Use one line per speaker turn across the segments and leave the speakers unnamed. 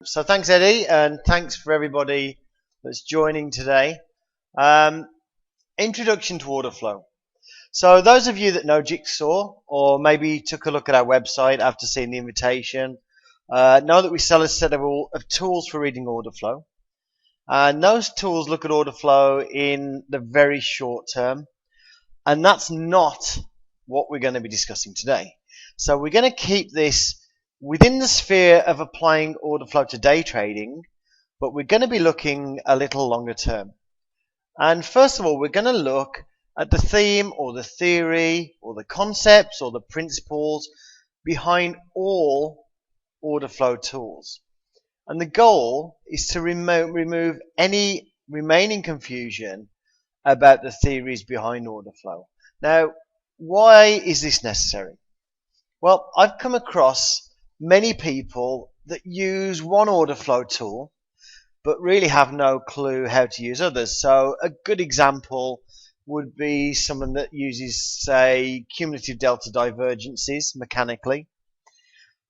So thanks, Eddie, and thanks for everybody that's joining today. Um, Introduction to order flow. So those of you that know Jigsaw, or maybe took a look at our website after seeing the invitation, know that we sell a set of tools for reading order flow. And those tools look at order flow in the very short term, and that's not what we're going to be discussing today. So we're going to keep this within the sphere of applying order flow to day trading, but we're going to be looking a little longer term. And first of all, we're going to look at the theme or the theory or the concepts or the principles behind all order flow tools. And the goal is to remove any remaining confusion about the theories behind order flow. Now, why is this necessary? Well, I've come across many people that use one order flow tool but really have no clue how to use others. So a good example would be someone that uses, say, cumulative delta divergences mechanically,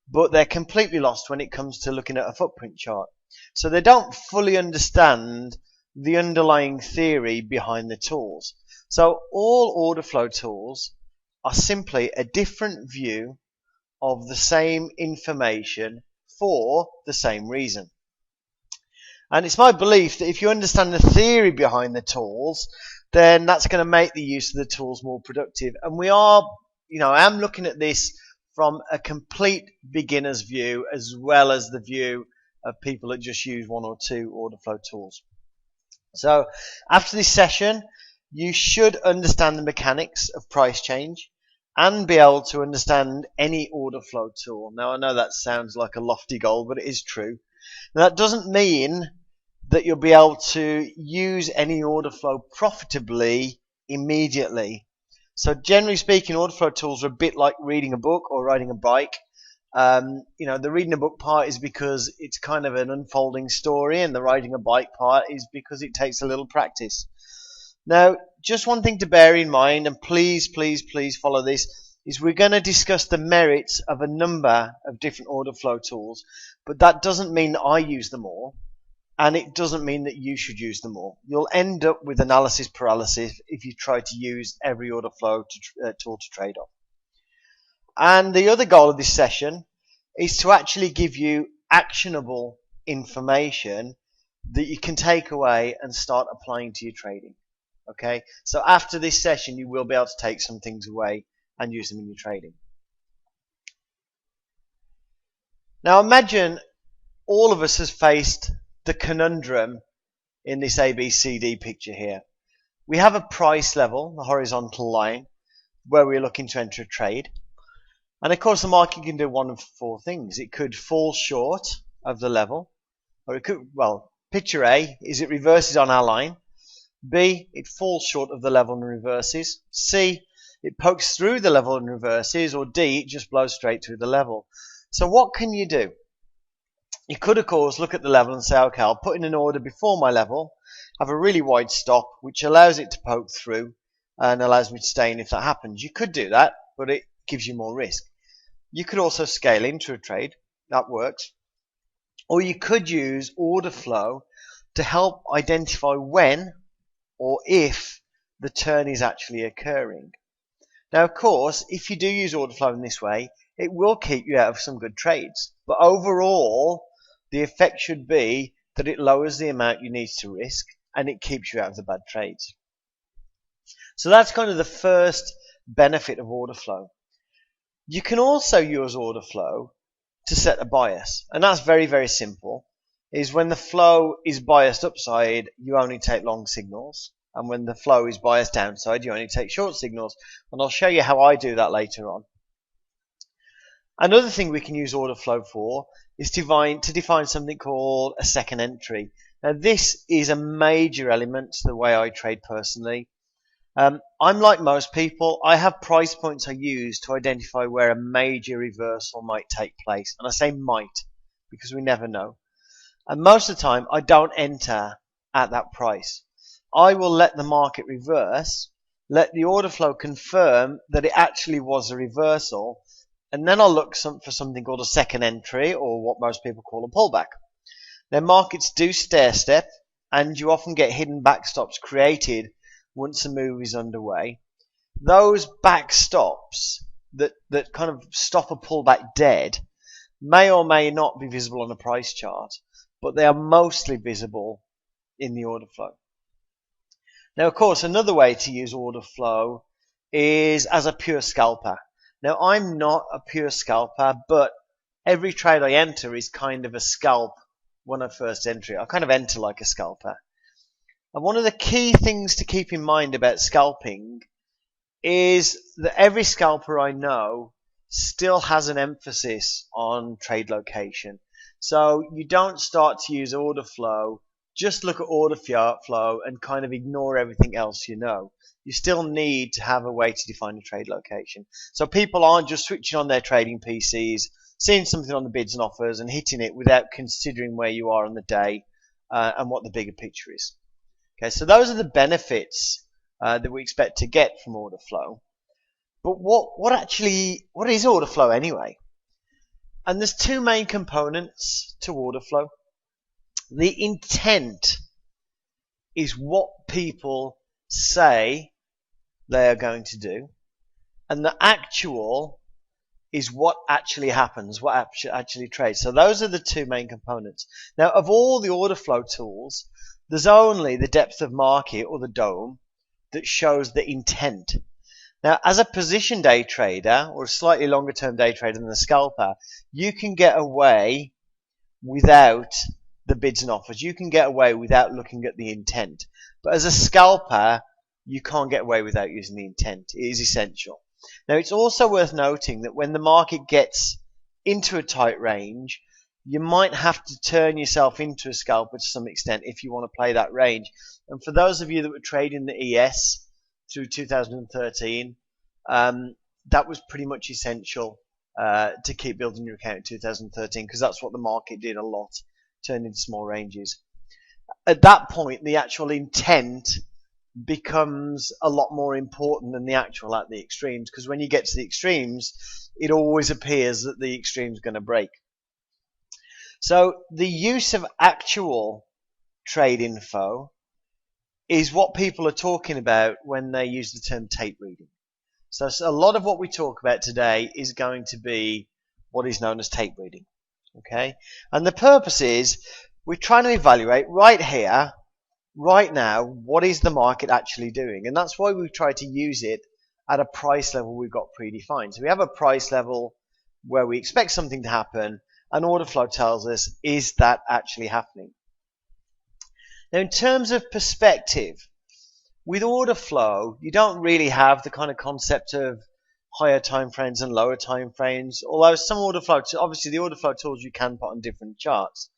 but they're completely lost when it comes to looking at a footprint chart. So they don't fully understand the underlying theory behind the tools. So all order flow tools are simply a different view of the same information for the same reason. And it's my belief that if you understand the theory behind the tools, then that's going to make the use of the tools more productive. And I am looking at this from a complete beginner's view as well as the view of people that just use one or two order flow tools. So after this session, you should understand the mechanics of price change and be able to understand any order flow tool. Now, I know that sounds like a lofty goal, but it is true. Now, that doesn't mean that you'll be able to use any order flow profitably immediately. So generally speaking, order flow tools are a bit like reading a book or riding a bike. The reading a book part is because it's kind of an unfolding story, and the riding a bike part is because it takes a little practice. Now, just one thing to bear in mind, and please follow this, is we're going to discuss the merits of a number of different order flow tools, but that doesn't mean that I use them all, and it doesn't mean that you should use them all. You'll end up with analysis paralysis if you try to use every order flow tool to trade on. And the other goal of this session is to actually give you actionable information that you can take away and start applying to your trading. Okay, so after this session, you will be able to take some things away and use them in your trading. Now imagine all of us has faced the conundrum in this ABCD picture here. We have a price level, the horizontal line, where we're looking to enter a trade. And of course the market can do one of four things. It could fall short of the level, or it could, picture A is it reverses on our line. B, it falls short of the level and reverses. C, it pokes through the level and reverses. Or D, it just blows straight through the level. So what can you do? You could, of course, look at the level and say, okay, I'll put in an order before my level, have a really wide stop, which allows it to poke through and allows me to stay in if that happens. You could do that, but it gives you more risk. You could also scale into a trade. That works. Or you could use order flow to help identify when or if the turn is actually occurring. Now, of course, if you do use order flow in this way, it will keep you out of some good trades. But overall, the effect should be that it lowers the amount you need to risk and it keeps you out of the bad trades. So that's kind of the first benefit of order flow. You can also use order flow to set a bias, and that's very simple. Is when the flow is biased upside, you only take long signals, and when the flow is biased downside, you only take short signals. And I'll show you how I do that later on. Another thing we can use order flow for is to define something called a second entry. Now this is a major element to the way I trade personally. I'm like most people. I have price points I use to identify where a major reversal might take place. And I say might because we never know. And most of the time, I don't enter at that price. I will let the market reverse, let the order flow confirm that it actually was a reversal, and then I'll look for something called a second entry, or what most people call a pullback. Now markets do stair step, and you often get hidden backstops created once a move is underway. Those backstops that kind of stop a pullback dead may or may not be visible on a price chart, but they are mostly visible in the order flow. Now, of course, another way to use order flow is as a pure scalper. Now, I'm not a pure scalper, but every trade I enter is kind of a scalp when I first enter it. I kind of enter like a scalper. And one of the key things to keep in mind about scalping is that every scalper I know still has an emphasis on trade location. So you don't start to use order flow, just look at order flow and kind of ignore everything else you know. You still need to have a way to define a trade location. So people aren't just switching on their trading PCs, seeing something on the bids and offers and hitting it without considering where you are on the day and what the bigger picture is. Okay, so those are the benefits that we expect to get from order flow. But what is order flow anyway? And there's two main components to order flow. The intent is what people say they are going to do, and the actual is what actually happens, what actually trades. So those are the two main components. Now, of all the order flow tools, there's only the depth of market, or the DOM, that shows the intent. Now, as a position day trader, or a slightly longer term day trader than the scalper, you can get away without the bids and offers. You can get away without looking at the intent. But as a scalper, you can't get away without using the intent. It is essential. Now, it's also worth noting that when the market gets into a tight range, you might have to turn yourself into a scalper to some extent if you want to play that range. And for those of you that were trading the ES through 2013, that was pretty much essential to keep building your account in 2013, because that's what the market did a lot, turned into small ranges. At that point, the actual intent becomes a lot more important than the actual at the extremes, because when you get to the extremes, it always appears that the extreme is going to break. So the use of actual trade info is what people are talking about when they use the term tape reading. So a lot of what we talk about today is going to be what is known as tape reading. Okay, and the purpose is we're trying to evaluate right here, right now, what is the market actually doing, and that's why we try to use it at a price level we've got predefined. So we have a price level where we expect something to happen, and order flow tells us, is that actually happening? Now, in terms of perspective, with order flow, you don't really have the kind of concept of higher time frames and lower time frames, although some order flow, obviously the order flow tools you can put on different charts.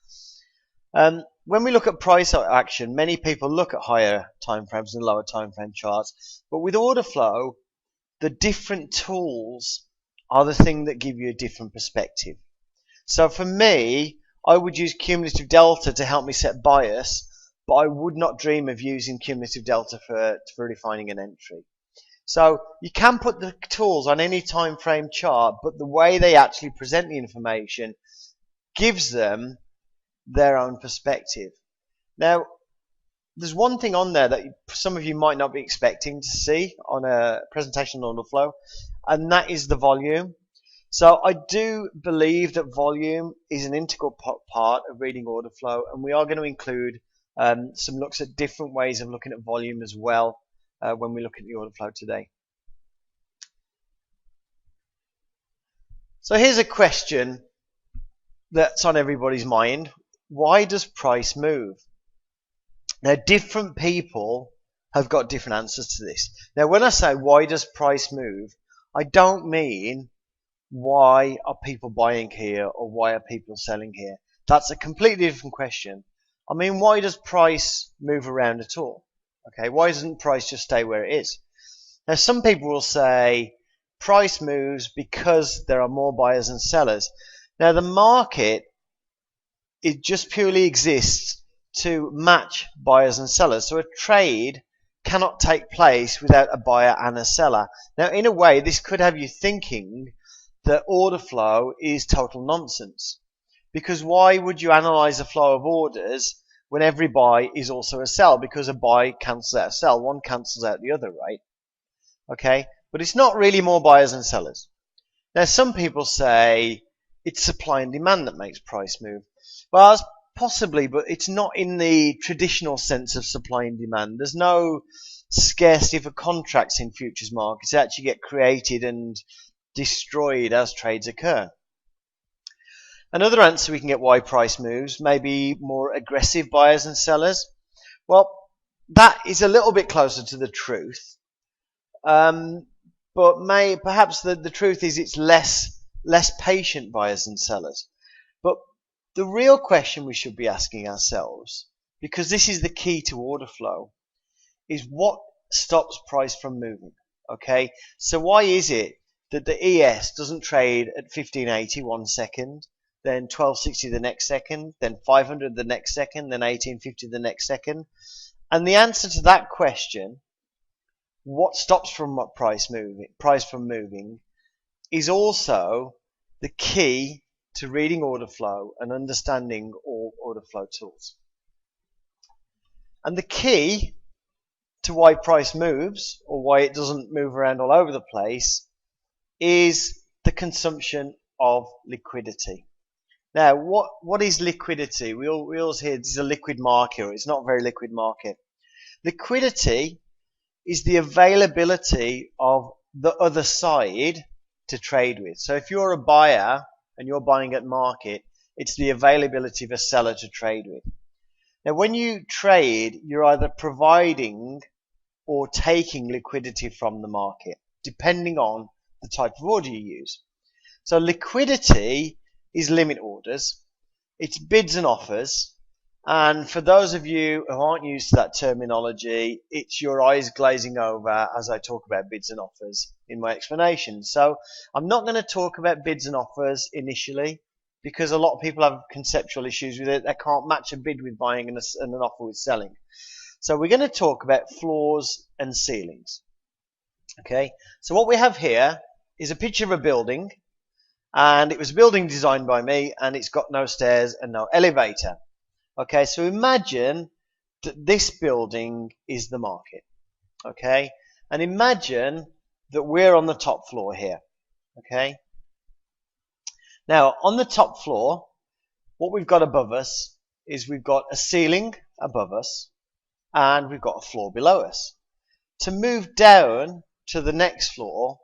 When we look at price action, many people look at higher time frames and lower time frame charts, but with order flow, the different tools are the thing that give you a different perspective. So for me, I would use cumulative delta to help me set bias, but I would not dream of using cumulative delta for defining an entry. So you can put the tools on any time frame chart, but the way they actually present the information gives them their own perspective. Now, there's one thing on there that some of you might not be expecting to see on a presentation on order flow, and that is the volume. So I do believe that volume is an integral part of reading order flow, and we are going to include some looks at different ways of looking at volume as well when we look at the order flow today. So here's a question that's on everybody's mind. Why does price move? Now, different people have got different answers to this. Now, when I say why does price move, I don't mean why are people buying here or why are people selling here. That's a completely different question. I mean, why does price move around at all? Okay, why doesn't price just stay where it is? Now, some people will say price moves because there are more buyers than sellers. Now, the market, it just purely exists to match buyers and sellers. So a trade cannot take place without a buyer and a seller. Now, in a way, this could have you thinking that order flow is total nonsense. Because why would you analyze a flow of orders when every buy is also a sell? Because a buy cancels out a sell. One cancels out the other, right? Okay, but it's not really more buyers and sellers. Now, some people say it's supply and demand that makes price move. Well, that's possibly, but it's not in the traditional sense of supply and demand. There's no scarcity for contracts in futures markets. They actually get created and destroyed as trades occur. Another answer we can get why price moves may be more aggressive buyers and sellers. Well, that is a little bit closer to the truth. But perhaps the truth is it's less patient buyers and sellers. But the real question we should be asking ourselves, because this is the key to order flow, is what stops price from moving? Okay, so why is it that the ES doesn't trade at 1580 1 second, then 1260 the next second, then 500 the next second, then 1850 the next second? And the answer to that question, what stops price from moving, is also the key to reading order flow and understanding all order flow tools. And the key to why price moves, or why it doesn't move around all over the place, is the consumption of liquidity. Now, what is liquidity? We always hear this is a liquid market, or it's not a very liquid market. Liquidity is the availability of the other side to trade with. So if you're a buyer and you're buying at market, it's the availability of a seller to trade with. Now, when you trade, you're either providing or taking liquidity from the market, depending on the type of order you use. So liquidity is limit orders, it's bids and offers, and for those of you who aren't used to that terminology, it's your eyes glazing over as I talk about bids and offers in my explanation. So I'm not going to talk about bids and offers initially, because a lot of people have conceptual issues with it. They can't match a bid with buying and an offer with selling. So we're going to talk about floors and ceilings. Okay, so what we have here is a picture of a building, and it was a building designed by me, and it's got no stairs and no elevator. Okay, so imagine that this building is the market. Okay, and imagine that we're on the top floor here. Okay, now on the top floor, what we've got above us is we've got a ceiling above us, and we've got a floor below us. To move down to the next floor,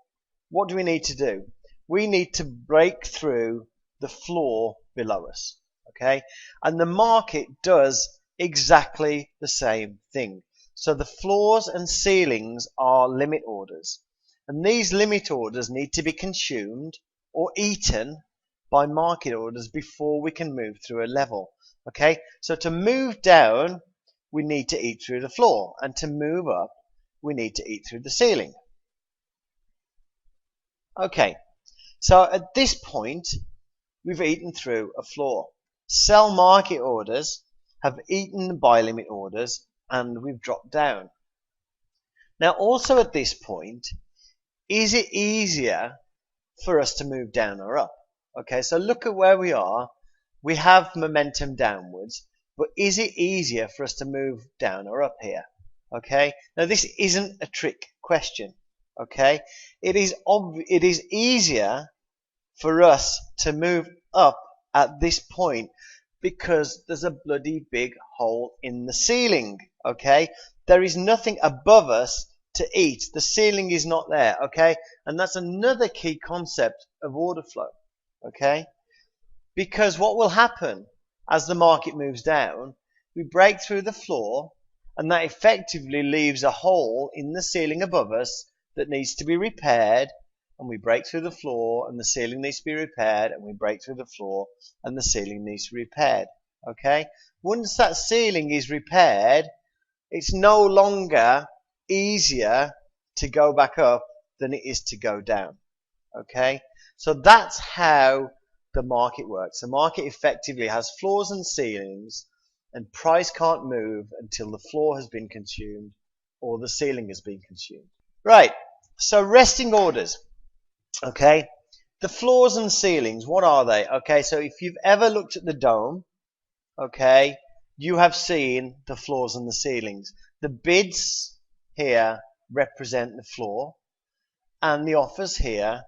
what do we need to do? We need to break through the floor below us. Okay, and the market does exactly the same thing. So the floors and ceilings are limit orders, and these limit orders need to be consumed or eaten by market orders before we can move through a level. Okay, so to move down, we need to eat through the floor, and to move up, we need to eat through the ceiling. Okay, so at this point, we've eaten through a floor. Sell market orders have eaten the buy limit orders, and we've dropped down. Now, also at this point, is it easier for us to move down or up? Okay, so look at where we are. We have momentum downwards, but is it easier for us to move down or up here? Okay, now this isn't a trick question. Okay, it is easier for us to move up at this point because there's a bloody big hole in the ceiling. Okay, there is nothing above us to eat. The ceiling is not there. Okay, and that's another key concept of order flow. Okay, because what will happen as the market moves down, we break through the floor, and that effectively leaves a hole in the ceiling above us that needs to be repaired, and we break through the floor, and the ceiling needs to be repaired, and we break through the floor, and the ceiling needs to be repaired. Okay, once that ceiling is repaired, it's no longer easier to go back up than it is to go down. Okay, so that's how the market works. The market effectively has floors and ceilings, and price can't move until the floor has been consumed or the ceiling has been consumed. Right, so resting orders. Okay, The floors and ceilings, what are they? Okay, so if you've ever looked at the dome, okay, you have seen the floors and the ceilings. The bids here represent the floor, and the offers here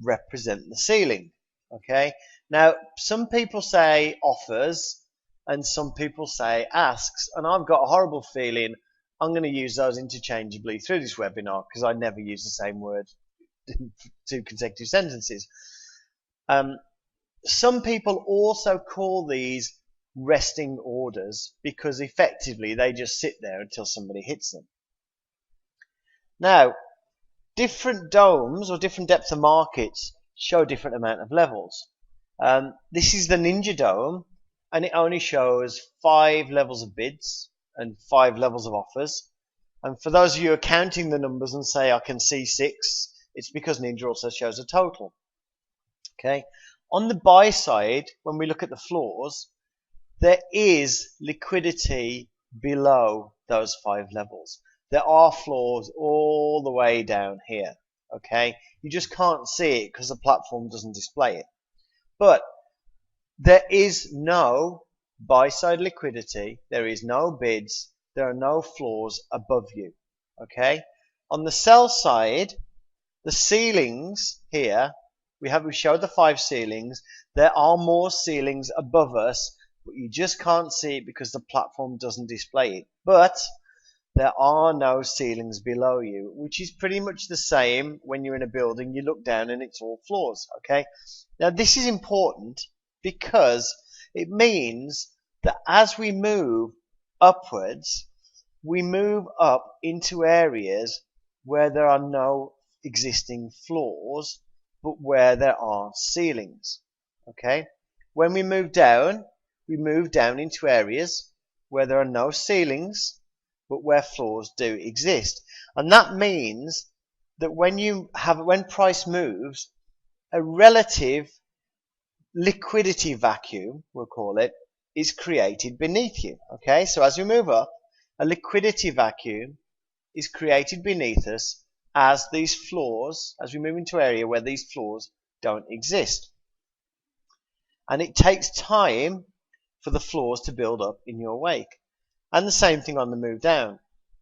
represent the ceiling. Okay, now some people say offers and some people say asks, and I've got a horrible feeling I'm going to use those interchangeably through this webinar because I never use the same word in 2 consecutive sentences. Some people also call these resting orders because effectively they just sit there until somebody hits them. Now, different domes or different depths of markets show different amount of levels. This is the Ninja Dome, and it only shows 5 levels of bids and 5 levels of offers. And for those of you who are counting the numbers and say I can see 6, it's because Ninja also shows a total. Okay. On the buy side, when we look at the floors, there is liquidity below those 5 levels. There are floors all the way down here. Okay, you just can't see it because the platform doesn't display it. But there is no buy side liquidity, there is no bids, there are no floors above you. Okay, on the sell side, the ceilings here, we show the 5 ceilings. There are more ceilings above us, but you just can't see it because the platform doesn't display it. But there are no ceilings below you, which is pretty much the same when you're in a building. You look down and it's all floors. Okay, now this is important because it means that as we move upwards, we move up into areas where there are no existing floors, but where there are ceilings. Okay, when we move down into areas where there are no ceilings, but where floors do exist. And that means that when price moves, a relative liquidity vacuum, we'll call it, is created beneath you. Okay, so as we move up, a liquidity vacuum is created beneath us as we move into an area where these floors don't exist. And it takes time for the floors to build up in your wake. And the same thing on the move down.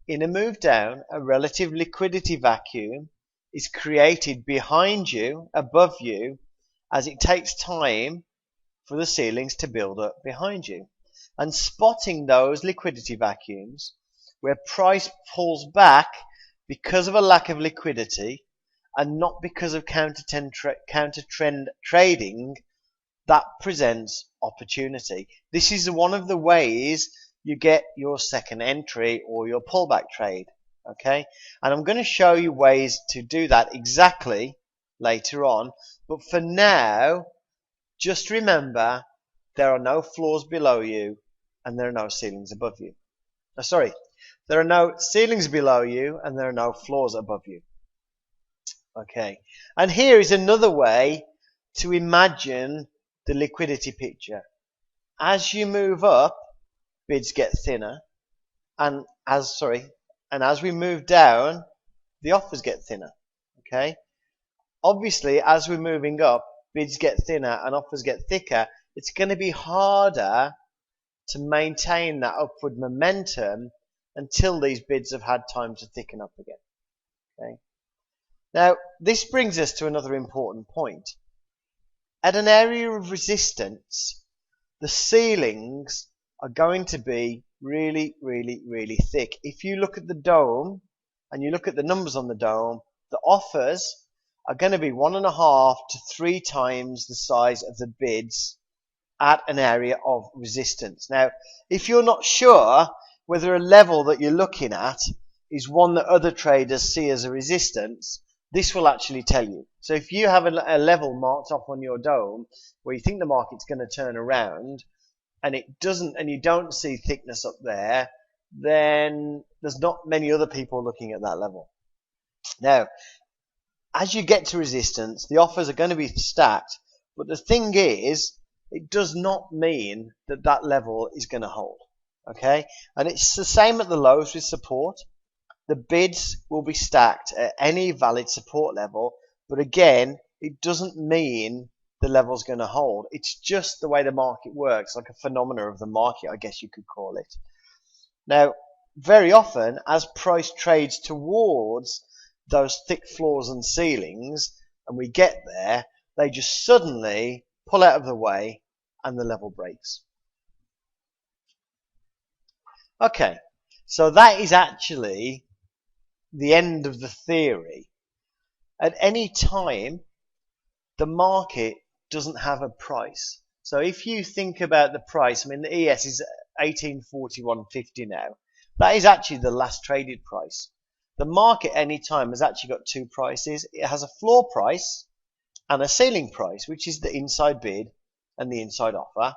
In a move down, a relative liquidity vacuum is created behind you, above you, as it takes time for the ceilings to build up behind you. And spotting those liquidity vacuums where price pulls back because of a lack of liquidity and not because of counter trend trading, that presents opportunity. This is one of the ways you get your second entry or your pullback trade. Okay, and I'm going to show you ways to do that exactly later on, but for now just remember there are no floors below you and there are no ceilings above you. There are no ceilings below you and there are no floors above you. Okay, and here is another way to imagine the liquidity picture. As you move up, bids get thinner, and as we move down, the offers get thinner. Okay, obviously as we're moving up, bids get thinner and offers get thicker. It's going to be harder to maintain that upward momentum until these bids have had time to thicken up again. Okay, now this brings us to another important point. At an area of resistance, the ceilings are going to be really, really, really thick. If you look at the dome and you look at the numbers on the dome, the offers are going to be 1.5 to 3 times the size of the bids at an area of resistance. Now, if you're not sure whether a level that you're looking at is one that other traders see as a resistance, this will actually tell you. So if you have a level marked off on your dome where you think the market's going to turn around and it doesn't, and you don't see thickness up there, then there's not many other people looking at that level. Now, as you get to resistance, the offers are going to be stacked, but the thing is, it does not mean that that level is going to hold. Okay, and it's the same at the lows with support. The bids will be stacked at any valid support level, but again, it doesn't mean the level's going to hold. It's just the way the market works, like a phenomena of the market, I guess you could call it. Now, very often, as price trades towards those thick floors and ceilings, and we get there, they just suddenly pull out of the way and the level breaks. Okay, so that is actually the end of the theory. At any time, the market doesn't have a price. So if you think about the price, I mean, the ES is 1841.50 now. That is actually the last traded price. The market any time has actually got two prices. It has a floor price and a ceiling price, which is the inside bid and the inside offer,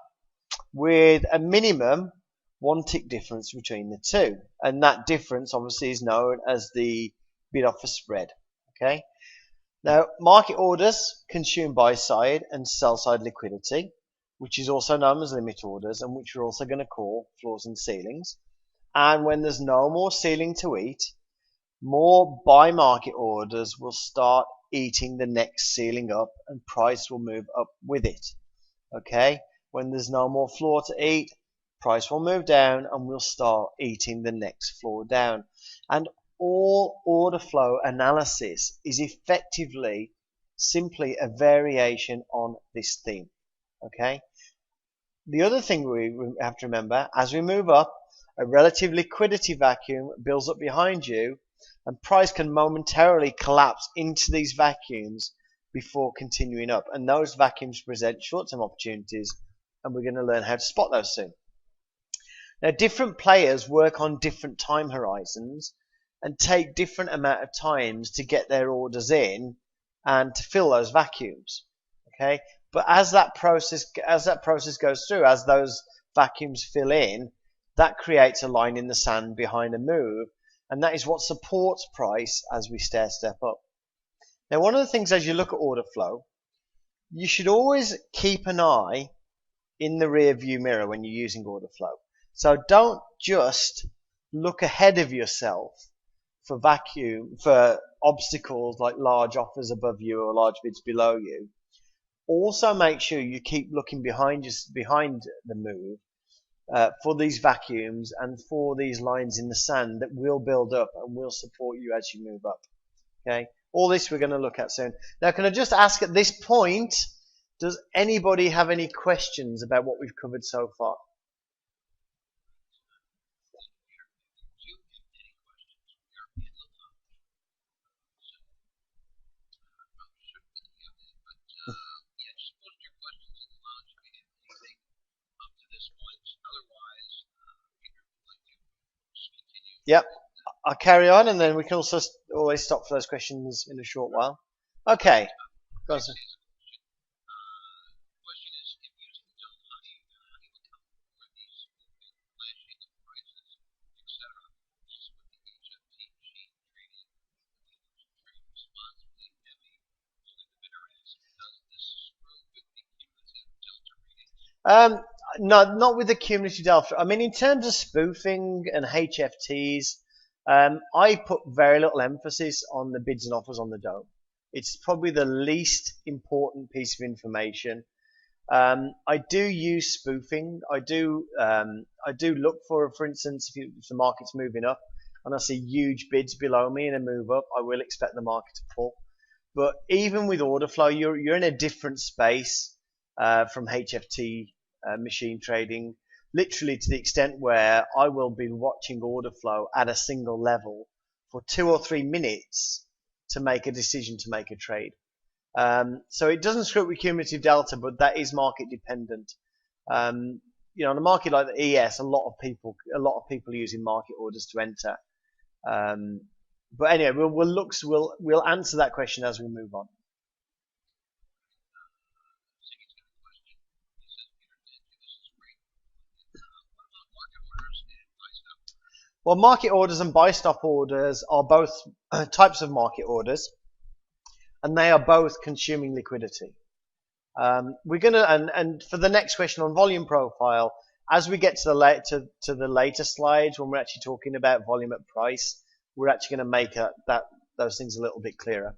with a minimum one tick difference between the two. And that difference obviously is known as the bid offer spread. Okay. Now, market orders consume buy side and sell side liquidity, which is also known as limit orders, and which we're also going to call floors and ceilings. And when there's no more ceiling to eat, more buy market orders will start eating the next ceiling up, and price will move up with it. Okay? When there's no more floor to eat, price will move down and we'll start eating the next floor down. And all order flow analysis is effectively simply a variation on this theme. Okay? The other thing we have to remember, as we move up, a relative liquidity vacuum builds up behind you, and price can momentarily collapse into these vacuums before continuing up. And those vacuums present short-term opportunities, and we're going to learn how to spot those soon. Now, different players work on different time horizons and take different amount of times to get their orders in and to fill those vacuums. Okay, but as that process goes through, as those vacuums fill in, that creates a line in the sand behind a move, and that is what supports price as we step up. Now, one of the things as you look at order flow, you should always keep an eye in the rear view mirror when you're using order flow. So don't just look ahead of yourself for obstacles like large offers above you or large bids below you. Also make sure you keep looking behind the move for these vacuums and for these lines in the sand that will build up and will support you as you move up. Okay, all this we're going to look at soon. Now, can I just ask at this point, does anybody have any questions about what we've covered so far? Yep, I'll carry on, and then we can also always stop for those questions in a short while. Okay. Go on, sir. No, not with the cumulative delta. I mean, in terms of spoofing and HFTs, I put very little emphasis on the bids and offers on the dome. It's probably the least important piece of information. I do use spoofing. I do look for instance, if the market's moving up and I see huge bids below me in a move up, I will expect the market to pull. But even with order flow, you're in a different space from HFT machine trading, literally to the extent where I will be watching order flow at a single level for 2 or 3 minutes to make a decision to make a trade. So it doesn't screw up with cumulative delta, but that is market dependent. You know, on a market like the ES, a lot of people are using market orders to enter. But anyway, we'll answer that question as we move on. Well, market orders and buy stop orders are both types of market orders, and they are both consuming liquidity. We're gonna and for the next question on volume profile, as we get to the later slides when we're actually talking about volume at price, we're actually going to make those things a little bit clearer.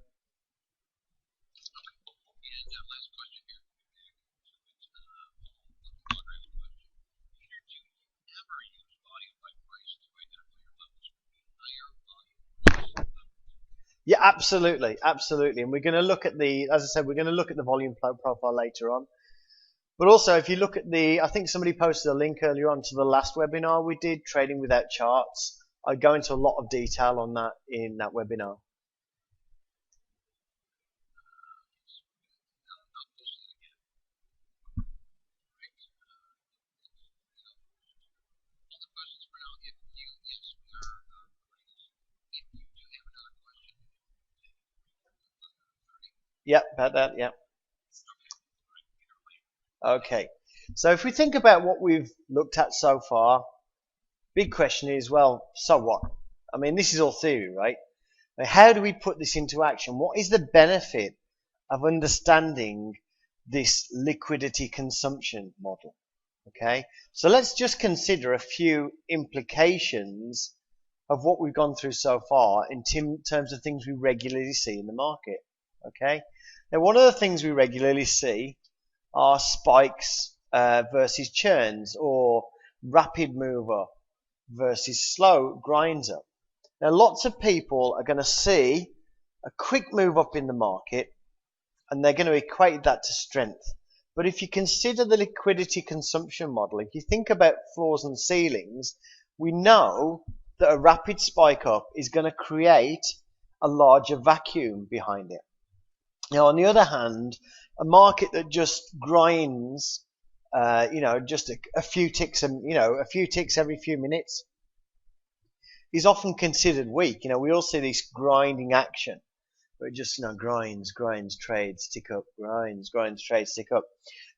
Yeah, absolutely, absolutely. And we're going to look at as I said, we're going to look at the volume flow profile later on. But also, if you look at I think somebody posted a link earlier on to the last webinar we did, Trading Without Charts. I go into a lot of detail on that in that webinar. Yep, about that, yep. Okay. So if we think about what we've looked at so far, big question is, well, so what? I mean, this is all theory, right? How do we put this into action? What is the benefit of understanding this liquidity consumption model? Okay, so let's just consider a few implications of what we've gone through so far in terms of things we regularly see in the market. Okay, now one of the things we regularly see are spikes versus churns, or rapid move up versus slow grinds up. Now lots of people are going to see a quick move up in the market and they're going to equate that to strength. But if you consider the liquidity consumption model, if you think about floors and ceilings, we know that a rapid spike up is going to create a larger vacuum behind it. Now, on the other hand, a market that just grinds, just a few ticks, and a few ticks every few minutes, is often considered weak. We all see this grinding action, where it just grinds, trades, tick up, grinds, trades, tick up.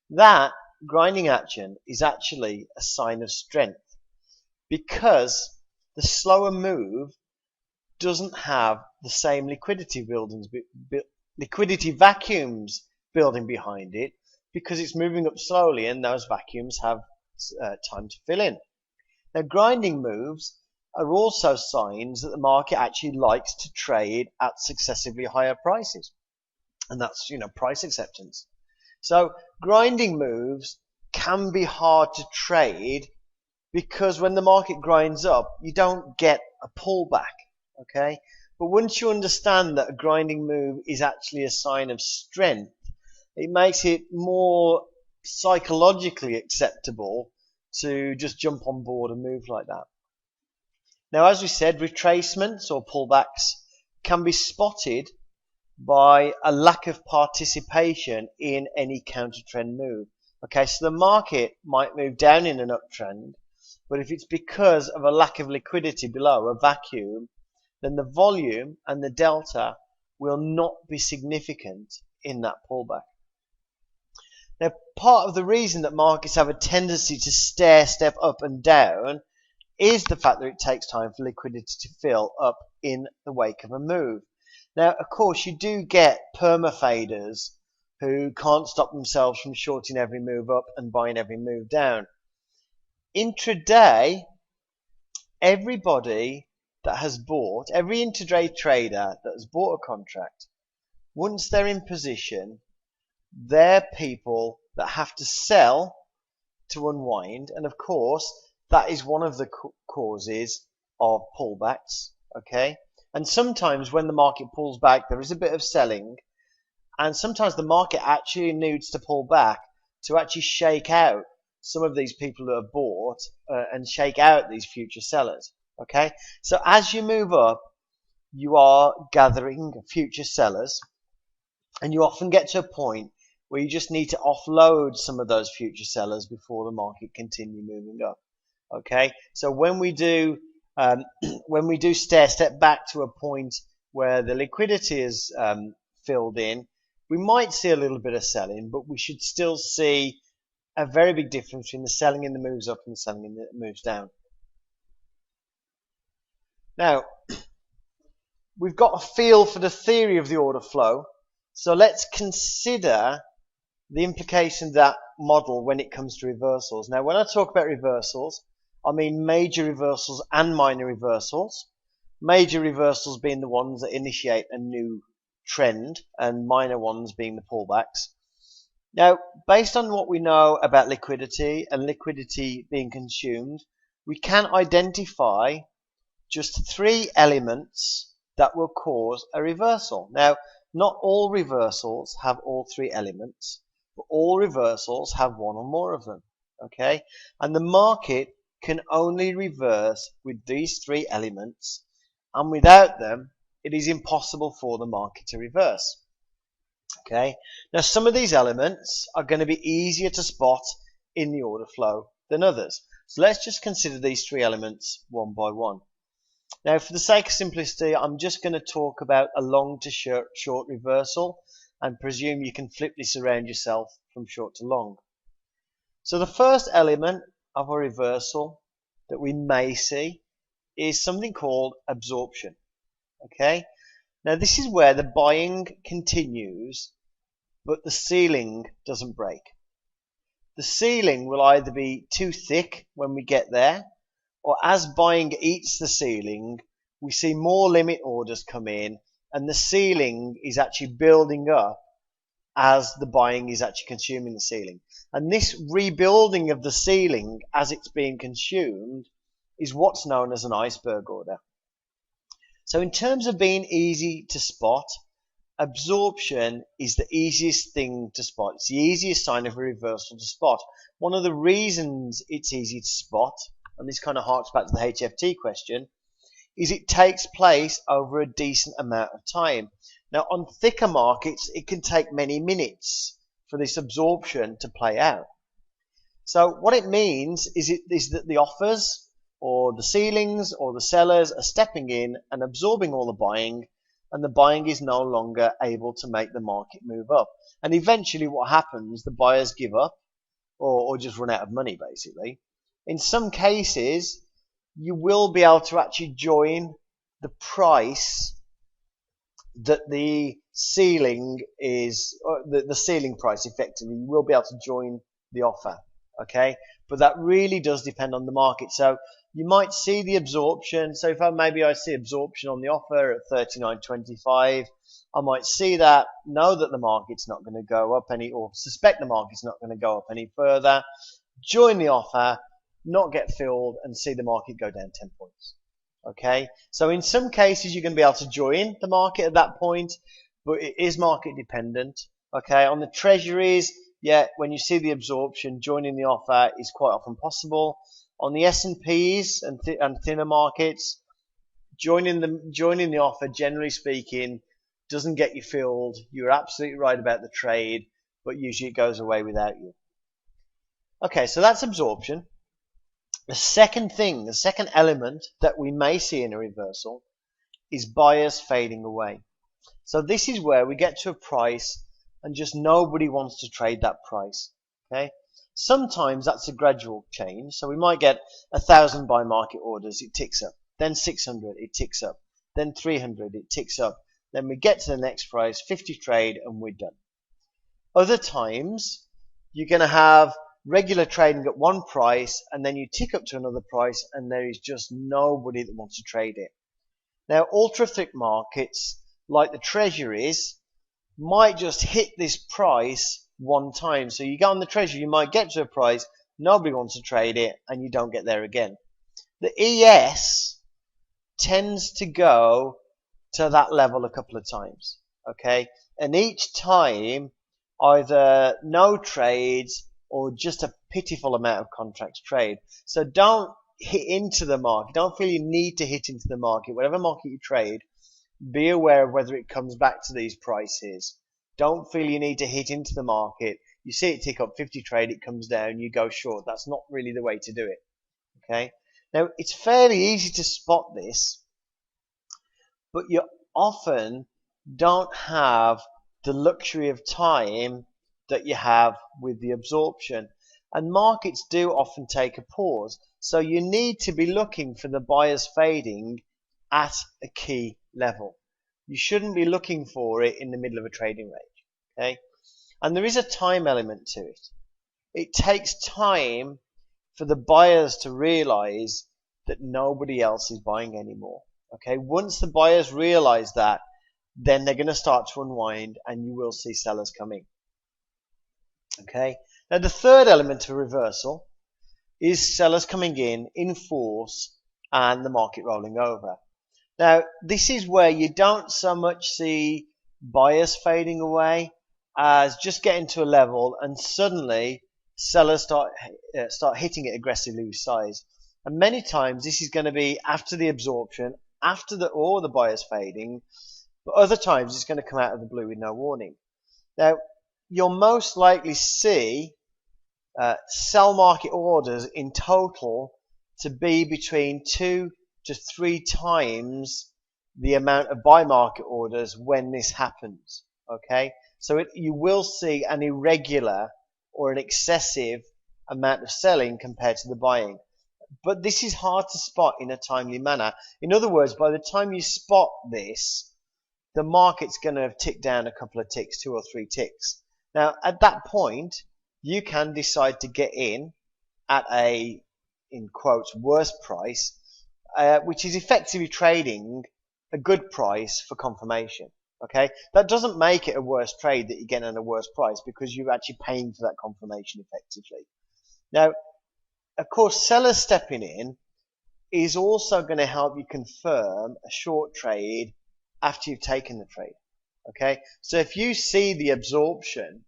That grinding action is actually a sign of strength, because the slower move doesn't have the same liquidity vacuums building behind it, because it's moving up slowly and those vacuums have time to fill in. Now, grinding moves are also signs that the market actually likes to trade at successively higher prices, and that's price acceptance. So grinding moves can be hard to trade, because when the market grinds up, you don't get a pullback. Okay, but once you understand that a grinding move is actually a sign of strength, it makes it more psychologically acceptable to just jump on board and move like that. Now, as we said, retracements or pullbacks can be spotted by a lack of participation in any counter trend move. Okay, so the market might move down in an uptrend, but if it's because of a lack of liquidity below, a vacuum, then the volume and the delta will not be significant in that pullback. Now, part of the reason that markets have a tendency to step up and down is the fact that it takes time for liquidity to fill up in the wake of a move. Now, of course, you do get perma-faders who can't stop themselves from shorting every move up and buying every move down. Intraday, everybody that has bought, every intraday trader that has bought a contract, once they're in position, they're people that have to sell to unwind, and of course that is one of the causes of pullbacks. Okay, and sometimes when the market pulls back, there is a bit of selling, and sometimes the market actually needs to pull back to actually shake out some of these people that have bought and shake out these future sellers. Okay, so as you move up, you are gathering future sellers, and you often get to a point where you just need to offload some of those future sellers before the market continue moving up. Okay, so when we do step back to a point where the liquidity is filled in, we might see a little bit of selling, but we should still see a very big difference between the selling in the moves up and the selling in the moves down. Now, we've got a feel for the theory of the order flow, so let's consider the implication of that model when it comes to reversals. Now, when I talk about reversals, I mean major reversals and minor reversals. Major reversals being the ones that initiate a new trend, and minor ones being the pullbacks. Now, based on what we know about liquidity and liquidity being consumed, we can identify just 3 elements that will cause a reversal. Now, not all reversals have all three elements, but all reversals have one or more of them. Okay, and the market can only reverse with these three elements, and without them it is impossible for the market to reverse. Okay, now some of these elements are going to be easier to spot in the order flow than others. So let's just consider these three elements one by one. Now, for the sake of simplicity, I'm just going to talk about a long to short reversal and presume you can flip this around yourself from short to long. So the first element of a reversal that we may see is something called absorption. Okay, now this is where the buying continues, but the ceiling doesn't break. The ceiling will either be too thick when we get there, or as buying eats the ceiling, we see more limit orders come in, and the ceiling is actually building up as the buying is actually consuming the ceiling. And this rebuilding of the ceiling as it's being consumed is what's known as an iceberg order. So in terms of being easy to spot, absorption is the easiest thing to spot. It's the easiest sign of a reversal to spot. One of the reasons it's easy to spot, and this kind of harks back to the HFT question, is it takes place over a decent amount of time. Now, on thicker markets, it can take many minutes for this absorption to play out. So what it means is that the offers or the ceilings or the sellers are stepping in and absorbing all the buying, and the buying is no longer able to make the market move up. And eventually what happens, the buyers give up or just run out of money, basically. In some cases, you will be able to actually join the price that the ceiling is, or the ceiling price effectively. You will be able to join the offer, okay? But that really does depend on the market. So you might see the absorption. So if I see absorption on the offer at 39.25, I might see that, know that the market's not going to go up any, or suspect the market's not going to go up any further, join the offer, not get filled, and see the market go down 10 points. Okay, so in some cases you're going to be able to join the market at that point, but it is market dependent. Okay, on the treasuries, yeah, when you see the absorption, joining the offer is quite often possible. On the S&Ps and thinner markets, joining the offer, generally speaking, doesn't get you filled. You're absolutely right about the trade, but usually it goes away without you. Okay, so that's absorption. The second element that we may see in a reversal is buyers fading away. So this is where we get to a price and just nobody wants to trade that price. Okay, sometimes that's a gradual change. So we might get 1,000 buy market orders, it ticks up. Then 600, it ticks up. Then 300, it ticks up. Then we get to the next price, 50 trade, and we're done. Other times, you're going to have regular trading at one price, and then you tick up to another price, and there is just nobody that wants to trade it. Now, ultra thick markets, like the treasuries, might just hit this price one time. So you go on the treasury, you might get to a price, nobody wants to trade it, and you don't get there again. The ES tends to go to that level a couple of times. Okay, and each time, either no trades or just a pitiful amount of contracts trade. So don't hit into the market. Don't feel you need to hit into the market. Whatever market you trade, be aware of whether it comes back to these prices. Don't feel you need to hit into the market. You see it tick up 50 trade, it comes down, you go short. That's not really the way to do it. Okay. Now, it's fairly easy to spot this, but you often don't have the luxury of time that you have with the absorption, and markets do often take a pause, so you need to be looking for the buyers fading at a key level. You shouldn't be looking for it in the middle of a trading range. Okay, and there is a time element to it. It takes time for the buyers to realize that nobody else is buying anymore. Okay, once the buyers realize that, then they're going to start to unwind, and you will see sellers coming. Okay, now the third element of reversal is sellers coming in force and the market rolling over. Now, this is where you don't so much see buyers fading away as just getting to a level and suddenly sellers start hitting it aggressively with size. And many times this is going to be after the absorption, after the buyers fading, but other times it's going to come out of the blue with no warning. Now, you'll most likely see sell market orders in total to be between 2 to 3 times the amount of buy market orders when this happens. Okay, so you will see an irregular or an excessive amount of selling compared to the buying. But this is hard to spot in a timely manner. In other words, by the time you spot this, the market's going to have ticked down a couple of ticks, 2 or 3 ticks. Now, at that point, you can decide to get in at a, in quotes, worse price, which is effectively trading a good price for confirmation. Okay, that doesn't make it a worse trade that you get at a worse price because you're actually paying for that confirmation effectively. Now, of course, sellers stepping in is also going to help you confirm a short trade after you've taken the trade. Okay, so if you see the absorption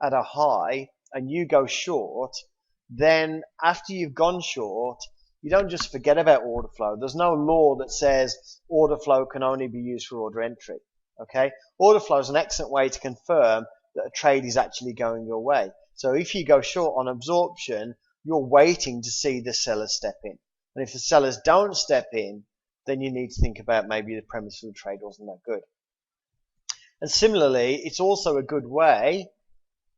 at a high and you go short, then after you've gone short, you don't just forget about order flow. There's no law that says order flow can only be used for order entry. Okay, order flow is an excellent way to confirm that a trade is actually going your way. So if you go short on absorption, you're waiting to see the sellers step in. And if the sellers don't step in, then you need to think about maybe the premise of the trade wasn't that good. And similarly, it's also a good way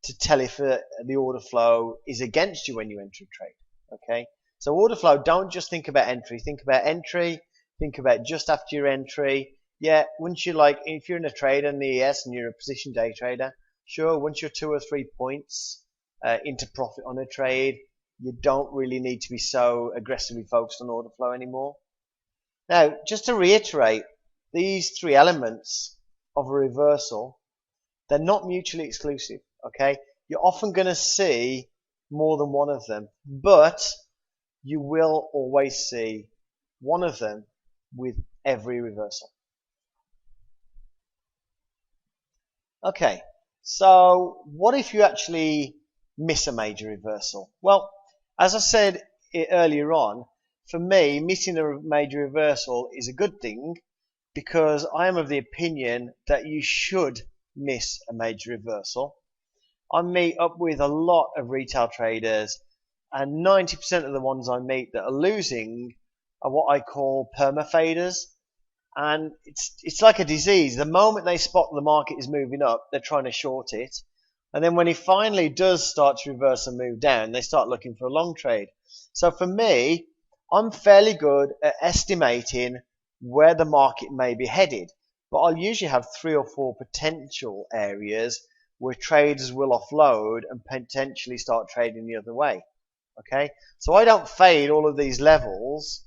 to tell if the order flow is against you when you enter a trade. Okay, so order flow, don't just think about entry. Think about entry. Think about just after your entry. Yeah, once you if you're in a trade in the ES and you're a position day trader, sure, once you're 2 or 3 points into profit on a trade, you don't really need to be so aggressively focused on order flow anymore. Now, just to reiterate, these 3 elements of a reversal, they're not mutually exclusive. Okay, you're often going to see more than one of them, but you will always see one of them with every reversal. Okay, so what if you actually miss a major reversal? Well, as I said earlier on, for me, missing a major reversal is a good thing because I am of the opinion that you should miss a major reversal. I meet up with a lot of retail traders, and 90% of the ones I meet that are losing are what I call perma-faders. And it's like a disease. The moment they spot the market is moving up, they're trying to short it. And then when it finally does start to reverse and move down, they start looking for a long trade. So for me, I'm fairly good at estimating where the market may be headed. But I'll usually have 3 or 4 potential areas where traders will offload and potentially start trading the other way. Okay, so I don't fade all of these levels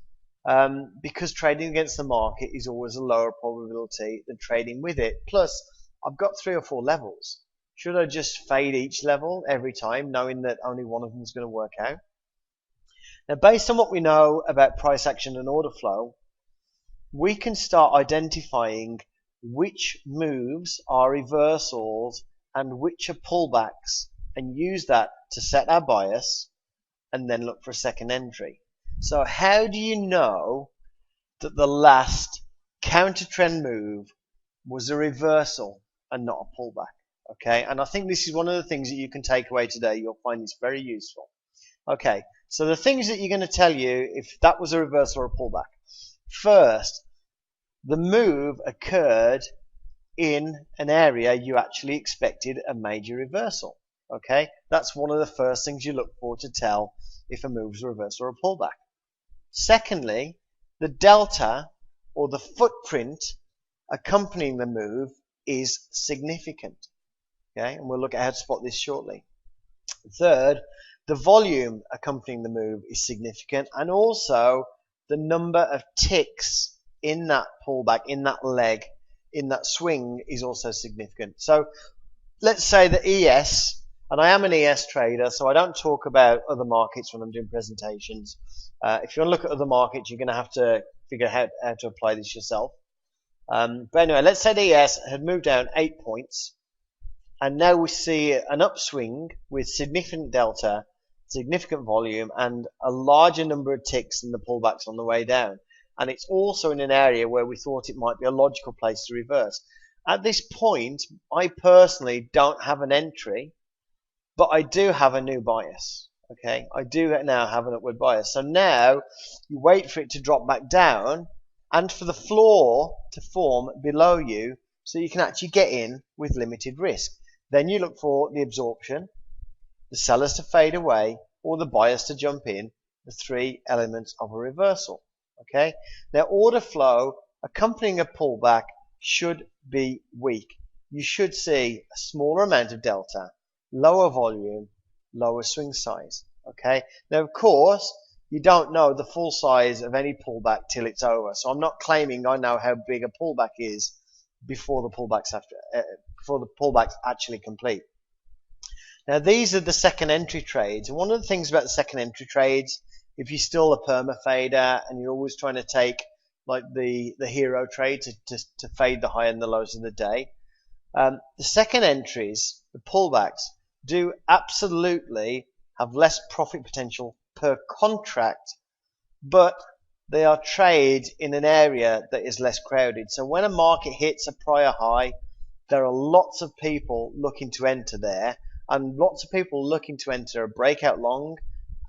because trading against the market is always a lower probability than trading with it. Plus, I've got 3 or 4 levels. Should I just fade each level every time, knowing that only one of them is going to work out? Now, based on what we know about price action and order flow, we can start identifying which moves are reversals and which are pullbacks, and use that to set our bias and then look for a second entry. So how do you know that the last counter trend move was a reversal and not a pullback? Okay, and I think this is one of the things that you can take away today. You'll find this very useful. Okay, so the things that you're going to tell you if that was a reversal or a pullback. First, the move occurred in an area you actually expected a major reversal. Okay, that's one of the first things you look for to tell if a move is a reversal or a pullback. Secondly, the delta or the footprint accompanying the move is significant. Okay, and we'll look at how to spot this shortly. Third, the volume accompanying the move is significant, and also the number of ticks in that pullback, in that leg, in that swing is also significant. So let's say the ES, and I am an ES trader, so I don't talk about other markets when I'm doing presentations. If you want to look at other markets, you're going to have to figure out how to apply this yourself. But anyway, let's say the ES had moved down 8 points, and now we see an upswing with significant delta, significant volume, and a larger number of ticks than the pullbacks on the way down. And it's also in an area where we thought it might be a logical place to reverse. At this point, I personally don't have an entry, but I do have a new bias. Okay, I do now have an upward bias. So now you wait for it to drop back down and for the floor to form below you so you can actually get in with limited risk. Then you look for the absorption, the sellers to fade away, or the buyers to jump in, the three elements of a reversal. Okay, now order flow accompanying a pullback should be weak. You should see a smaller amount of delta, lower volume, lower swing size. Okay, now of course you don't know the full size of any pullback till it's over, so I'm not claiming I know how big a pullback is before the pullbacks actually complete. Now these are the second entry trades, and one of the things about the second entry trades, if you're still a perma fader and you're always trying to take like the hero trade to fade the high and the lows of the day, the second entries, the pullbacks, do absolutely have less profit potential per contract, but they are trades in an area that is less crowded. So when a market hits a prior high, there are lots of people looking to enter there, and lots of people looking to enter a breakout long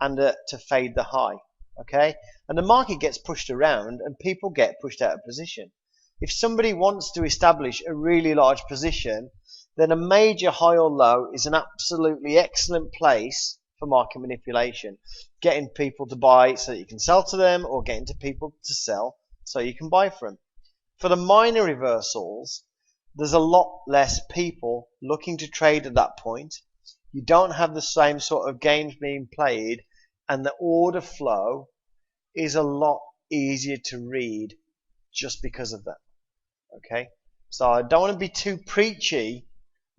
and to fade the high. Okay, and the market gets pushed around and people get pushed out of position. If somebody wants to establish a really large position, then a major high or low is an absolutely excellent place for market manipulation. Getting people to buy so that you can sell to them, or getting to people to sell so you can buy from them. For the minor reversals, there's a lot less people looking to trade at that point. You don't have the same sort of games being played, and the order flow is a lot easier to read just because of that. Okay, so I don't want to be too preachy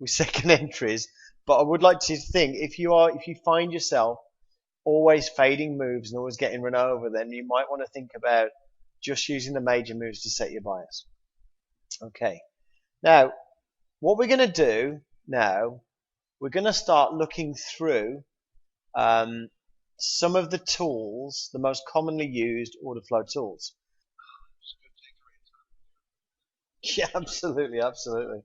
with second entries, but I would like to think if you find yourself always fading moves and always getting run over, then you might want to think about just using the major moves to set your bias. Okay, now what we're going to do now, we're going to start looking through some of the tools, the most commonly used order flow tools. Yeah, absolutely, absolutely.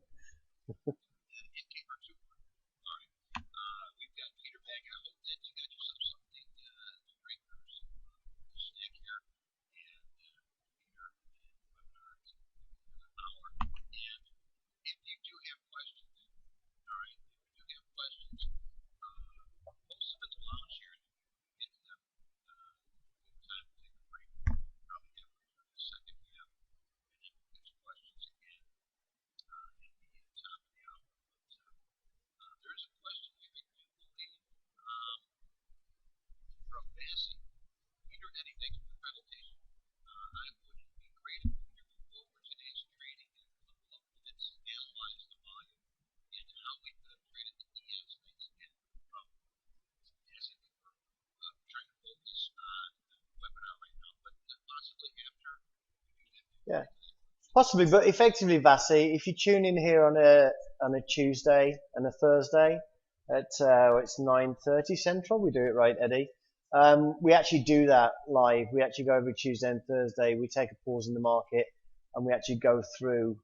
Yeah, possibly, but effectively, Vasi, if you tune in here on a Tuesday and a Thursday at it's 9:30 Central, we do it right, Eddie. We actually do that live. We actually go every Tuesday and Thursday. We take a pause in the market and we actually go through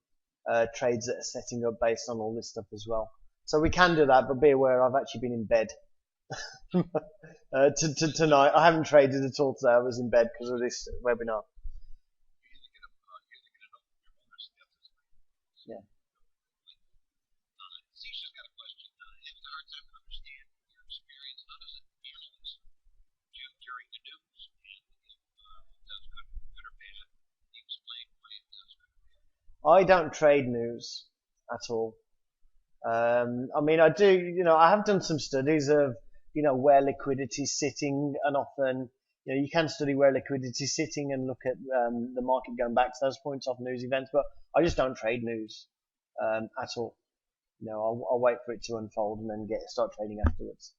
trades that are setting up based on all this stuff as well. So we can do that, but be aware I've actually been in bed tonight. I haven't traded at all today. I was in bed because of this webinar. Yeah. I don't trade news at all. I mean, I do, I have done some studies of, where liquidity is sitting, and often, you can study where liquidity is sitting and look at the market going back to those points off news events, but I just don't trade news at all. I'll wait for it to unfold and then start trading afterwards.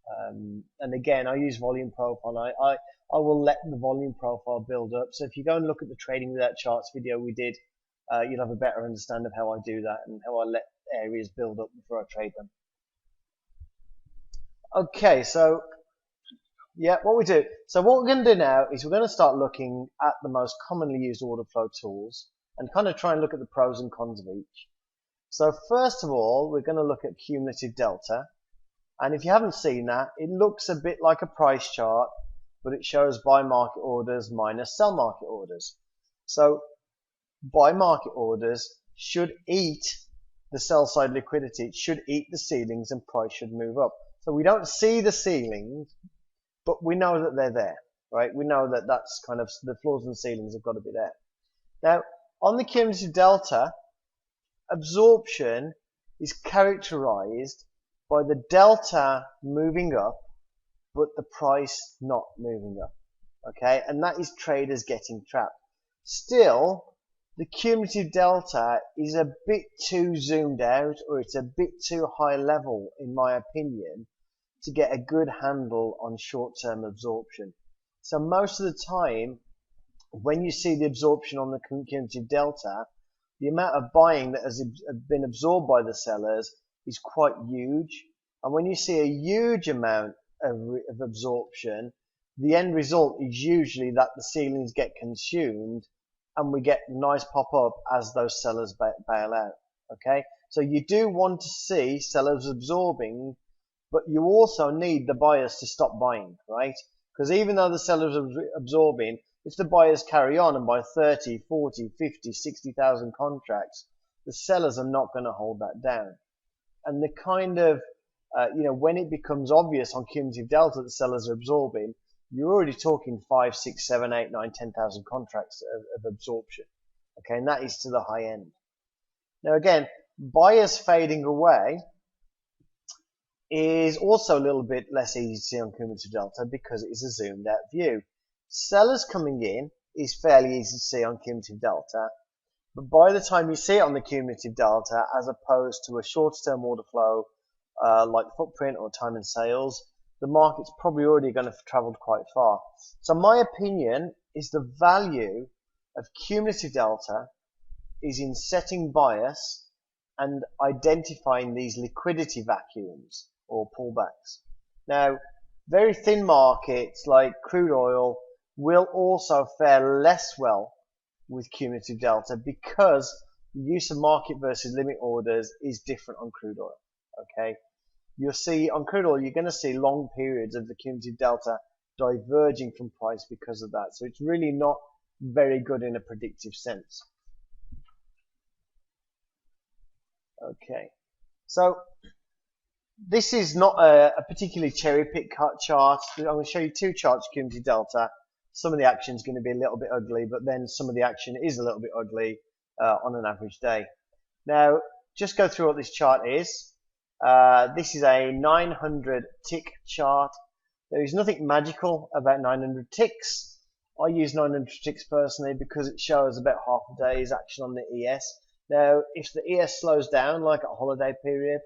And again, I use volume profile. I will let the volume profile build up. So if you go and look at the Trading Without Charts video we did, you'll have a better understanding of how I do that and how I let areas build up before I trade them. Okay, so yeah, what we do. So what we're going to do now is we're going to start looking at the most commonly used order flow tools and kind of try and look at the pros and cons of each. So first of all, we're going to look at cumulative delta. And if you haven't seen that, it looks a bit like a price chart, but it shows buy market orders minus sell market orders. So buy market orders should eat the sell side liquidity. It should eat the ceilings and price should move up. So we don't see the ceilings, but we know that they're there, right? We know that that's kind of the floors and ceilings have got to be there. Now, on the cumulative delta, absorption is characterized by the delta moving up, but the price not moving up, okay? And that is traders getting trapped. Still, the cumulative delta is a bit too zoomed out, or it's a bit too high level, in my opinion, to get a good handle on short-term absorption. So most of the time, when you see the absorption on the cumulative delta, the amount of buying that has been absorbed by the sellers is quite huge. And when you see a huge amount of absorption, the end result is usually that the ceilings get consumed and we get nice pop-up as those sellers bail out. Okay, so you do want to see sellers absorbing, but you also need the buyers to stop buying, right? Because even though the sellers are absorbing, if the buyers carry on and buy 30, 40, 50, 60,000 contracts, the sellers are not going to hold that down. And the kind of, when it becomes obvious on cumulative delta that sellers are absorbing, you're already talking 5, 6, 7, 8, 9, 10,000 contracts of absorption. Okay, and that is to the high end. Now again, buyers fading away is also a little bit less easy to see on cumulative delta because it is a zoomed out view. Sellers coming in is fairly easy to see on cumulative delta, but by the time you see it on the cumulative delta, as opposed to a short-term order flow like footprint or time and sales, the market's probably already going to have traveled quite far. So my opinion is the value of cumulative delta is in setting bias and identifying these liquidity vacuums or pullbacks. Now, very thin markets like crude oil will also fare less well with cumulative delta because the use of market versus limit orders is different on crude oil. Okay, you'll see on crude oil, you're going to see long periods of the cumulative delta diverging from price because of that. So it's really not very good in a predictive sense. Okay, so this is not a particularly cherry-picked chart. I'm going to show you two charts, cumulative delta. Some of the action is going to be a little bit ugly, but then some of the action is a little bit ugly on an average day. Now, just go through what this chart is. This is a 900 tick chart. There is nothing magical about 900 ticks. I use 900 ticks personally because it shows about half a day's action on the ES. Now, if the ES slows down, like at a holiday period,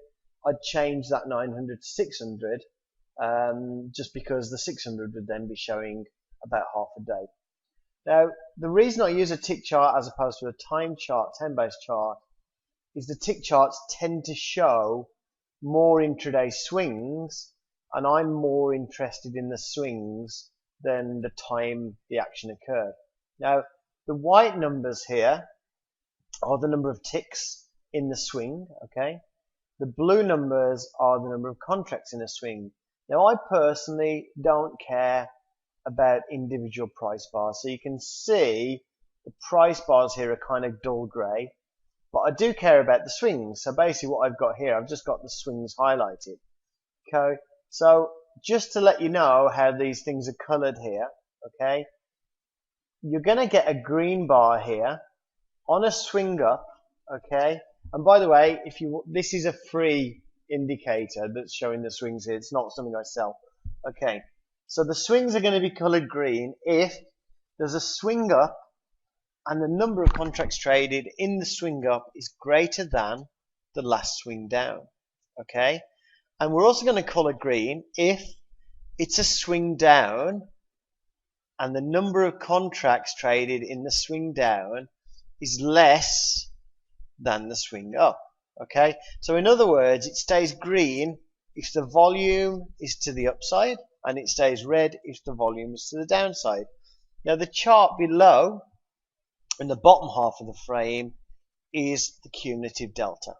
I'd change that 900 to 600, just because the 600 would then be showing about half a day. Now, the reason I use a tick chart as opposed to a time chart, time-based chart, is the tick charts tend to show more intraday swings, and I'm more interested in the swings than the time the action occurred. Now, the white numbers here are the number of ticks in the swing, okay? The blue numbers are the number of contracts in a swing. Now, I personally don't care about individual price bars. So you can see the price bars here are kind of dull grey, but I do care about the swings. So basically what I've got here, I've just got the swings highlighted. Okay, so just to let you know how these things are colored here, okay, you're going to get a green bar here on a swing up, okay. And by the way, this is a free indicator that's showing the swings here. It's not something I sell. Okay, so the swings are going to be colored green if there's a swing up and the number of contracts traded in the swing up is greater than the last swing down. Okay, And we're also going to colour green if it's a swing down and the number of contracts traded in the swing down is less than the swing up. Okay, so in other words, it stays green if the volume is to the upside, and it stays red if the volume is to the downside. Now the chart below in the bottom half of the frame is the cumulative delta.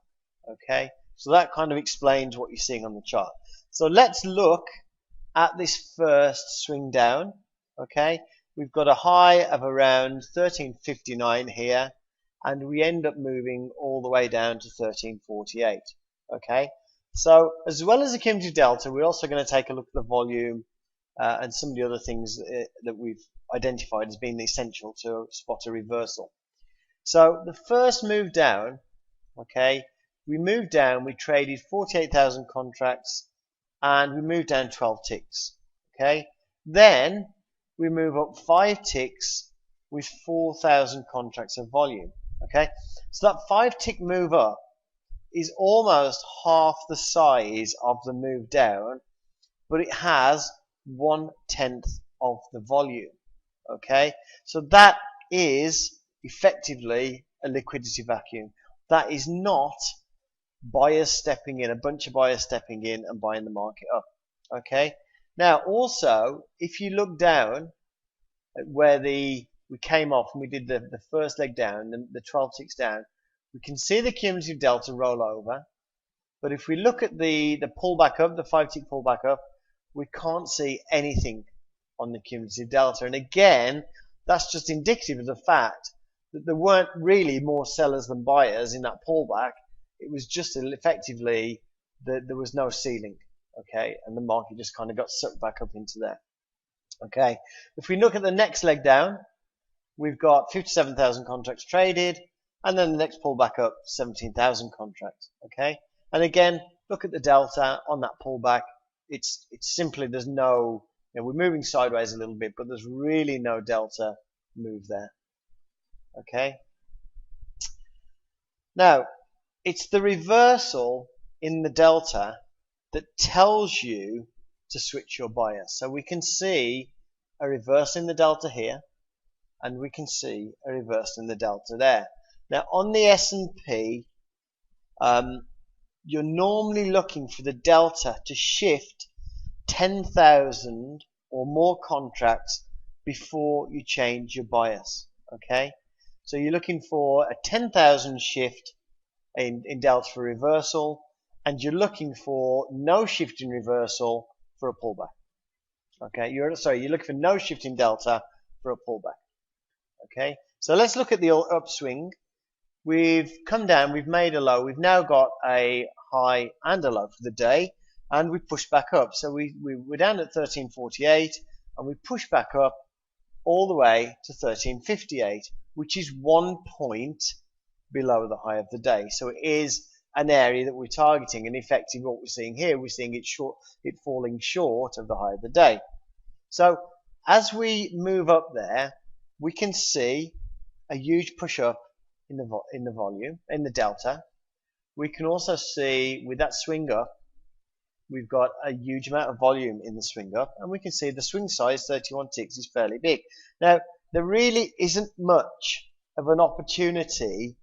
Okay, so that kind of explains what you're seeing on the chart. So let's look at this first swing down. Okay, we've got a high of around 1359 here, and we end up moving all the way down to 1348. Okay, so as well as the cumulative delta, we're also going to take a look at the volume and some of the other things that we've identified as being essential to spot a reversal. So the first move down, okay, we moved down, we traded 48,000 contracts, and we moved down 12 ticks. Okay, then we move up 5 ticks with 4,000 contracts of volume. Okay, so that 5 tick move up is almost half the size of the move down, but it has 1/10 of the volume. Okay, so that is effectively a liquidity vacuum. That is not buyers stepping in, a bunch of buyers stepping in and buying the market up. Okay, now also if you look down at where we came off and we did the first leg down, the 12 ticks down, we can see the cumulative delta roll over. But if we look at the pullback up, the 5 tick pullback up, we can't see anything on the cumulative delta. And again, that's just indicative of the fact that there weren't really more sellers than buyers in that pullback. It was just effectively that there was no ceiling. Okay, and the market just kind of got sucked back up into there. Okay, if we look at the next leg down, we've got 57,000 contracts traded, and then the next pullback up, 17,000 contracts. Okay, and again, look at the delta on that pullback. It's simply, there's no, we're moving sideways a little bit, but there's really no delta move there. Okay, now it's the reversal in the delta that tells you to switch your bias. So we can see a reverse in the delta here, and we can see a reverse in the delta there. Now on the S&P, you're normally looking for the delta to shift 10,000 or more contracts before you change your bias. Okay, so you're looking for a 10,000 shift in delta for reversal, and you're looking for no shift in reversal for a pullback. Okay, you're looking for no shift in delta for a pullback. Okay, so let's look at the upswing. We've come down, we've made a low, we've now got a high and a low for the day, and we pushed back up. So we're down at 1348, and we pushed back up all the way to 1358, which is 1 point below the high of the day. So it is an area that we're targeting, and effectively what we're seeing here, we're seeing it falling short of the high of the day. So as we move up there, we can see a huge push up in the volume, in the delta. We can also see with that swing up, we've got a huge amount of volume in the swing up, and we can see the swing size, 31 ticks, is fairly big. Now, there really isn't much of an opportunity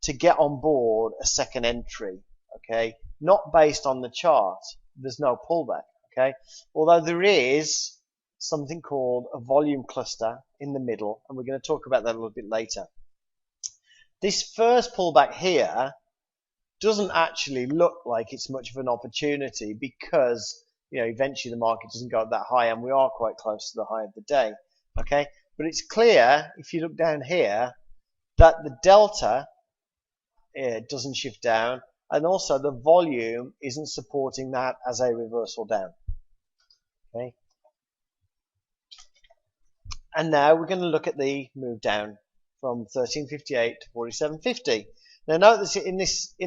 to get on board a second entry, okay? Not based on the chart. There's no pullback, okay? Although there is something called a volume cluster in the middle, and we're going to talk about that a little bit later. This first pullback here doesn't actually look like it's much of an opportunity because, eventually the market doesn't go up that high, and we are quite close to the high of the day, okay? But it's clear, if you look down here, that the delta doesn't shift down, and also the volume isn't supporting that as a reversal down. Okay. And now we're going to look at the move down from 1358 to 4750. Now note that in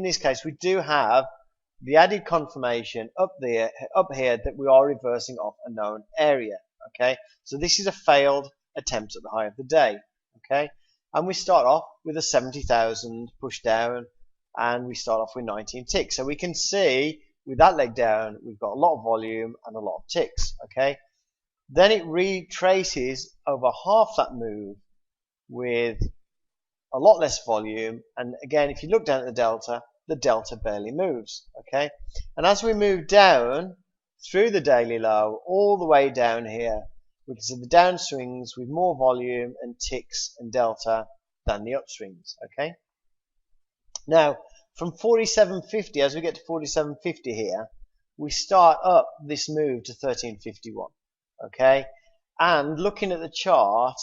this case we do have the added confirmation up here that we are reversing off a known area. Okay, so this is a failed attempt at the high of the day. Okay, and we start off with a 70,000 push down, and we start off with 19 ticks. So we can see with that leg down, we've got a lot of volume and a lot of ticks. Okay, then it retraces over half that move with a lot less volume, and again, if you look down at the delta barely moves. Okay, and as we move down through the daily low all the way down here, we can see the downswings with more volume and ticks and delta than the upswings. Okay, now from 47.50, as we get to 47.50 here, we start up this move to 13.51. Okay, and looking at the chart,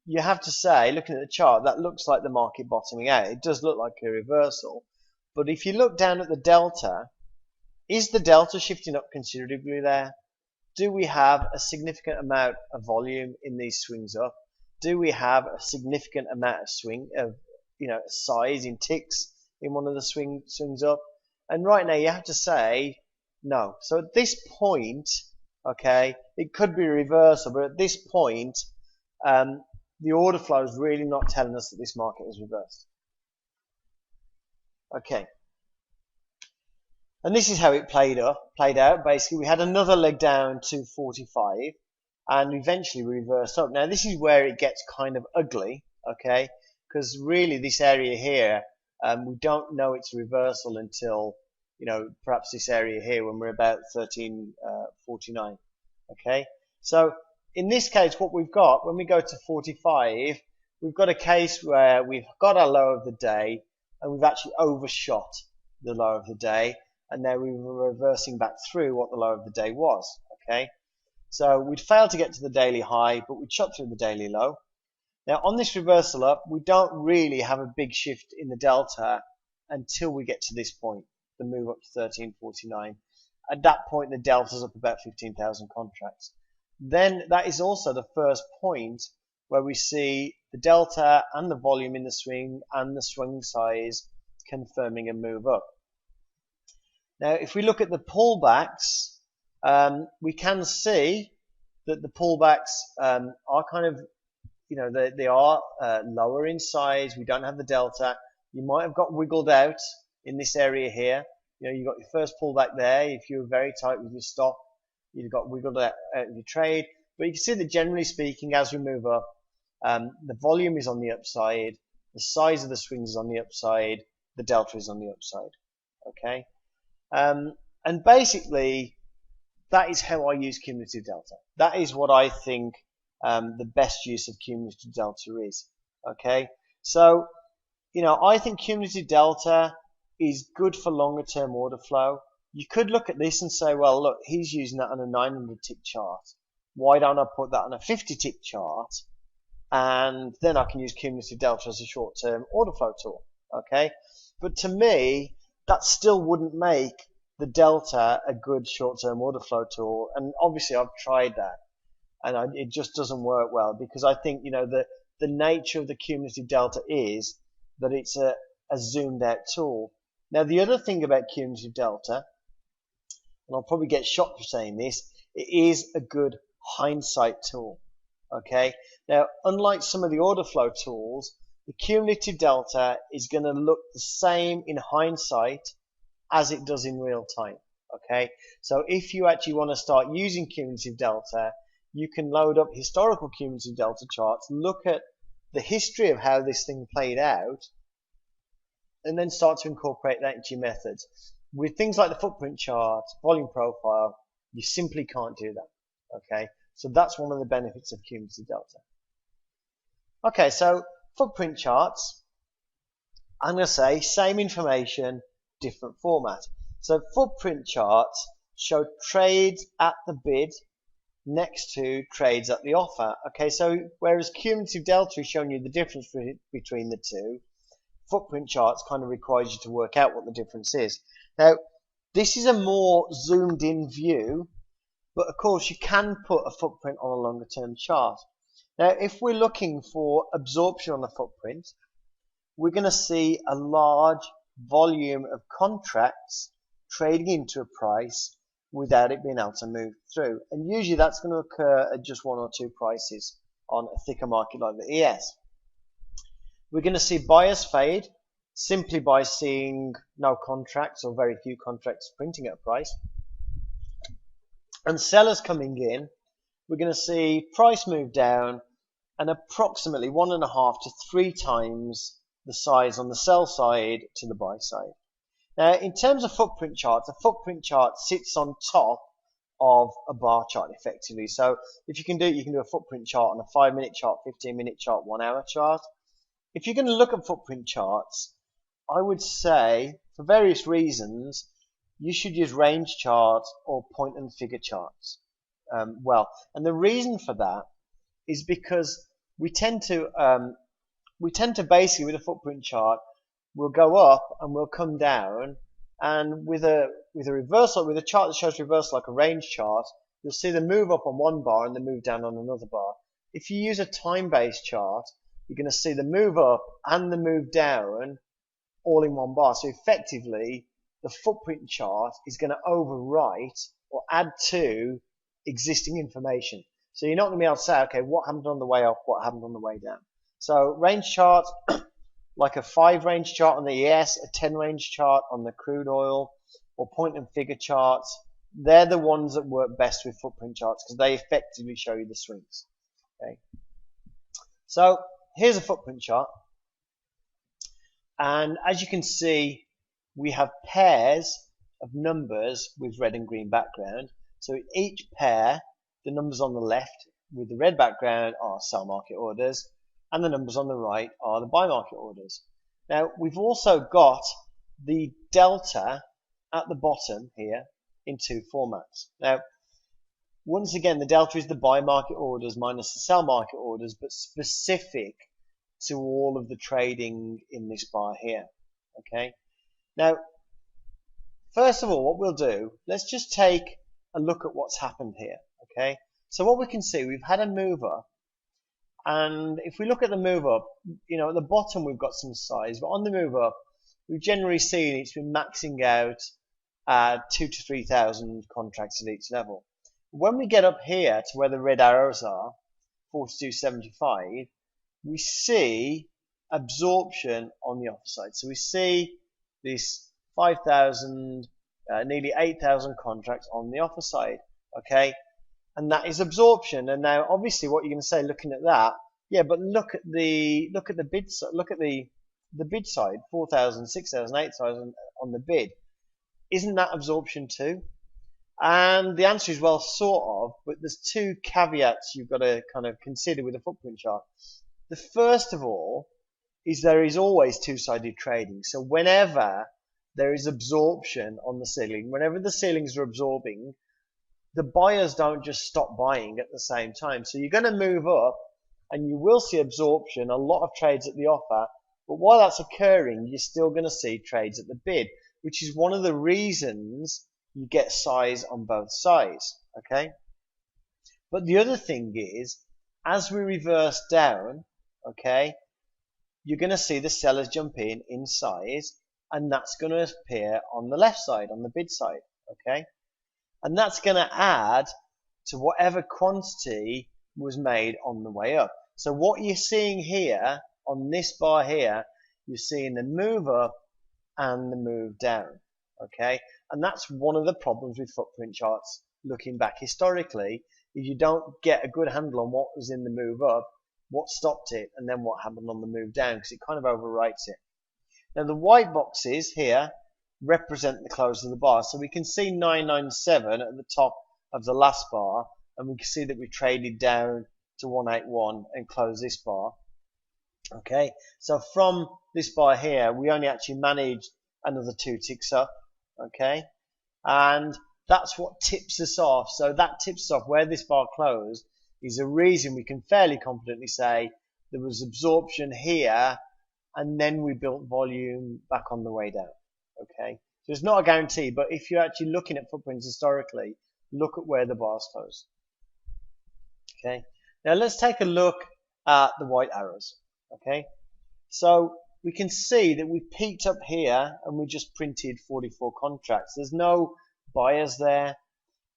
you have to say, looking at the chart, that looks like the market bottoming out. It does look like a reversal, but if you look down at the delta, is the delta shifting up considerably there? Do we have a significant amount of volume in these swings up? Do we have a significant amount of size in ticks in one of the swings up? And right now you have to say no. So at this point, okay, it could be a reversal, but at this point, the order flow is really not telling us that this market is reversed. Okay. And this is how it played out. Basically, we had another leg down to 45 and eventually reversed up. Now, this is where it gets kind of ugly, okay, because really this area here, we don't know it's a reversal until, perhaps this area here when we're about 13.49, okay. So in this case, what we've got, when we go to 45, we've got a case where we've got our low of the day and we've actually overshot the low of the day. And now we were reversing back through what the low of the day was. Okay, so we'd failed to get to the daily high, but we'd shot through the daily low. Now on this reversal up, we don't really have a big shift in the delta until we get to this point, the move up to 13.49. At that point, the delta's up about 15,000 contracts. Then that is also the first point where we see the delta and the volume in the swing and the swing size confirming a move up. Now, if we look at the pullbacks, we can see that the pullbacks are kind of, they are lower in size. We don't have the delta. You might have got wiggled out in this area here. You got your first pullback there. If you were very tight with your stop, you got wiggled out of your trade. But you can see that generally speaking, as we move up, the volume is on the upside, the size of the swings is on the upside, the delta is on the upside. Okay. And basically, that is how I use cumulative delta. That is what I think the best use of cumulative delta is. Okay, so I think cumulative delta is good for longer term order flow. You could look at this and say, well, look, he's using that on a 900 tick chart. Why don't I put that on a 50 tick chart? And then I can use cumulative delta as a short term order flow tool. Okay, but to me, that still wouldn't make the delta a good short-term order flow tool. And obviously I've tried that and it just doesn't work well, because I think, the nature of the cumulative delta is that it's a zoomed out tool. Now, the other thing about cumulative delta, and I'll probably get shot for saying this, it is a good hindsight tool. Okay. Now, unlike some of the order flow tools, the cumulative delta is going to look the same in hindsight as it does in real time. Okay, so if you actually want to start using cumulative delta, you can load up historical cumulative delta charts, look at the history of how this thing played out, and then start to incorporate that into your methods. With things like the footprint chart, volume profile, you simply can't do that. Okay, so that's one of the benefits of cumulative delta. Okay, so footprint charts, I'm going to say same information, different format. So footprint charts show trades at the bid next to trades at the offer. Okay, so whereas cumulative delta is showing you the difference between the two, footprint charts kind of requires you to work out what the difference is. Now, this is a more zoomed in view, but of course you can put a footprint on a longer term chart. Now, if we're looking for absorption on the footprint, we're going to see a large volume of contracts trading into a price without it being able to move through. And usually that's going to occur at just one or two prices on a thicker market like the ES. We're going to see buyers fade simply by seeing no contracts or very few contracts printing at a price. And sellers coming in, we're going to see price move down and approximately 1.5 to 3 times the size on the sell side to the buy side. Now, in terms of footprint charts, a footprint chart sits on top of a bar chart effectively. So if you can do it, you can do a footprint chart on a 5-minute chart, 15-minute chart, 1-hour chart. If you're going to look at footprint charts, I would say, for various reasons, you should use range charts or point and figure charts. And the reason for that is because we tend to basically, with a footprint chart, we'll go up and we'll come down, and with a reversal, with a chart that shows reversal like a range chart, you'll see the move up on one bar and the move down on another bar. If you use a time-based chart, you're going to see the move up and the move down all in one bar. So effectively, the footprint chart is going to overwrite or add to existing information. So you're not going to be able to say, okay, what happened on the way up, what happened on the way down. So range chart, like a 5 range chart on the ES, a 10 range chart on the crude oil, or point and figure charts, they're the ones that work best with footprint charts because they effectively show you the swings. Okay. So here's a footprint chart. And as you can see, we have pairs of numbers with red and green background. So each pair, the numbers on the left with the red background are sell market orders, and the numbers on the right are the buy market orders. Now, we've also got the delta at the bottom here in 2 formats. Now, once again, the delta is the buy market orders minus the sell market orders, but specific to all of the trading in this bar here. Okay. Now, first of all, what we'll do, let's just take a look at what's happened here. Okay. So what we can see, we've had a move up, and if we look at the move up, you know, at the bottom we've got some size, but on the move up, we've generally seen it's been maxing out 2,000 to 3,000 contracts at each level. When we get up here to where the red arrows are, 42.75, we see absorption on the offer side. So we see this 5,000, nearly 8,000 contracts on the offer side. Okay. And that is absorption. And now, obviously, what you're going to say, looking at that, yeah, but look at the bid side, look at the bid side, 4,000, 6,000, 8,000 on the bid. Isn't that absorption too? And the answer is, well, sort of, but there's 2 caveats you've got to kind of consider with a footprint chart. The first of all is there is always 2-sided trading. So whenever there is absorption on the ceiling, whenever the ceilings are absorbing, the buyers don't just stop buying at the same time. So you're going to move up and you will see absorption, a lot of trades at the offer, but while that's occurring, you're still going to see trades at the bid, which is one of the reasons you get size on both sides. Okay. But the other thing is, as we reverse down, okay, you're going to see the sellers jump in size, and that's going to appear on the left side, on the bid side. Okay. And that's going to add to whatever quantity was made on the way up. So what you're seeing here on this bar here, you're seeing the move up and the move down. Okay. And that's one of the problems with footprint charts looking back historically, is you don't get a good handle on what was in the move up, what stopped it, and then what happened on the move down, because it kind of overwrites it. Now the white boxes here represent the close of the bar. So we can see 997 at the top of the last bar, and we can see that we traded down to 181 and closed this bar. Okay, so from this bar here, we only actually managed another 2 ticks up. Okay, and that's what tips us off. So that tips us off where this bar closed is a reason we can fairly confidently say there was absorption here, and then we built volume back on the way down. Okay, so it's not a guarantee, but if you're actually looking at footprints historically, look at where the bars close. Okay, now let's take a look at the white arrows. Okay, so we can see that we peaked up here and we just printed 44 contracts. There's no buyers there.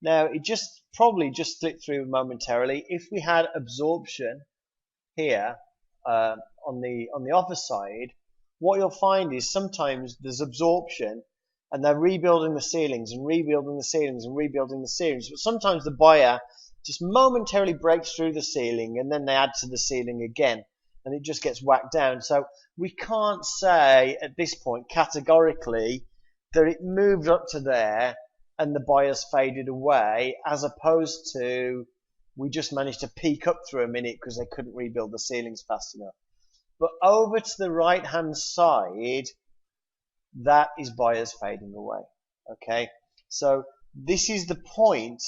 Now it probably just slipped through momentarily. If we had absorption here on the offer side, what you'll find is sometimes there's absorption and they're rebuilding the ceilings and rebuilding the ceilings and rebuilding the ceilings. But sometimes the buyer just momentarily breaks through the ceiling and then they add to the ceiling again and it just gets whacked down. So we can't say at this point categorically that it moved up to there and the buyers faded away, as opposed to we just managed to peak up through a minute because they couldn't rebuild the ceilings fast enough. But over to the right hand side, that is buyers fading away. Okay, so this is the point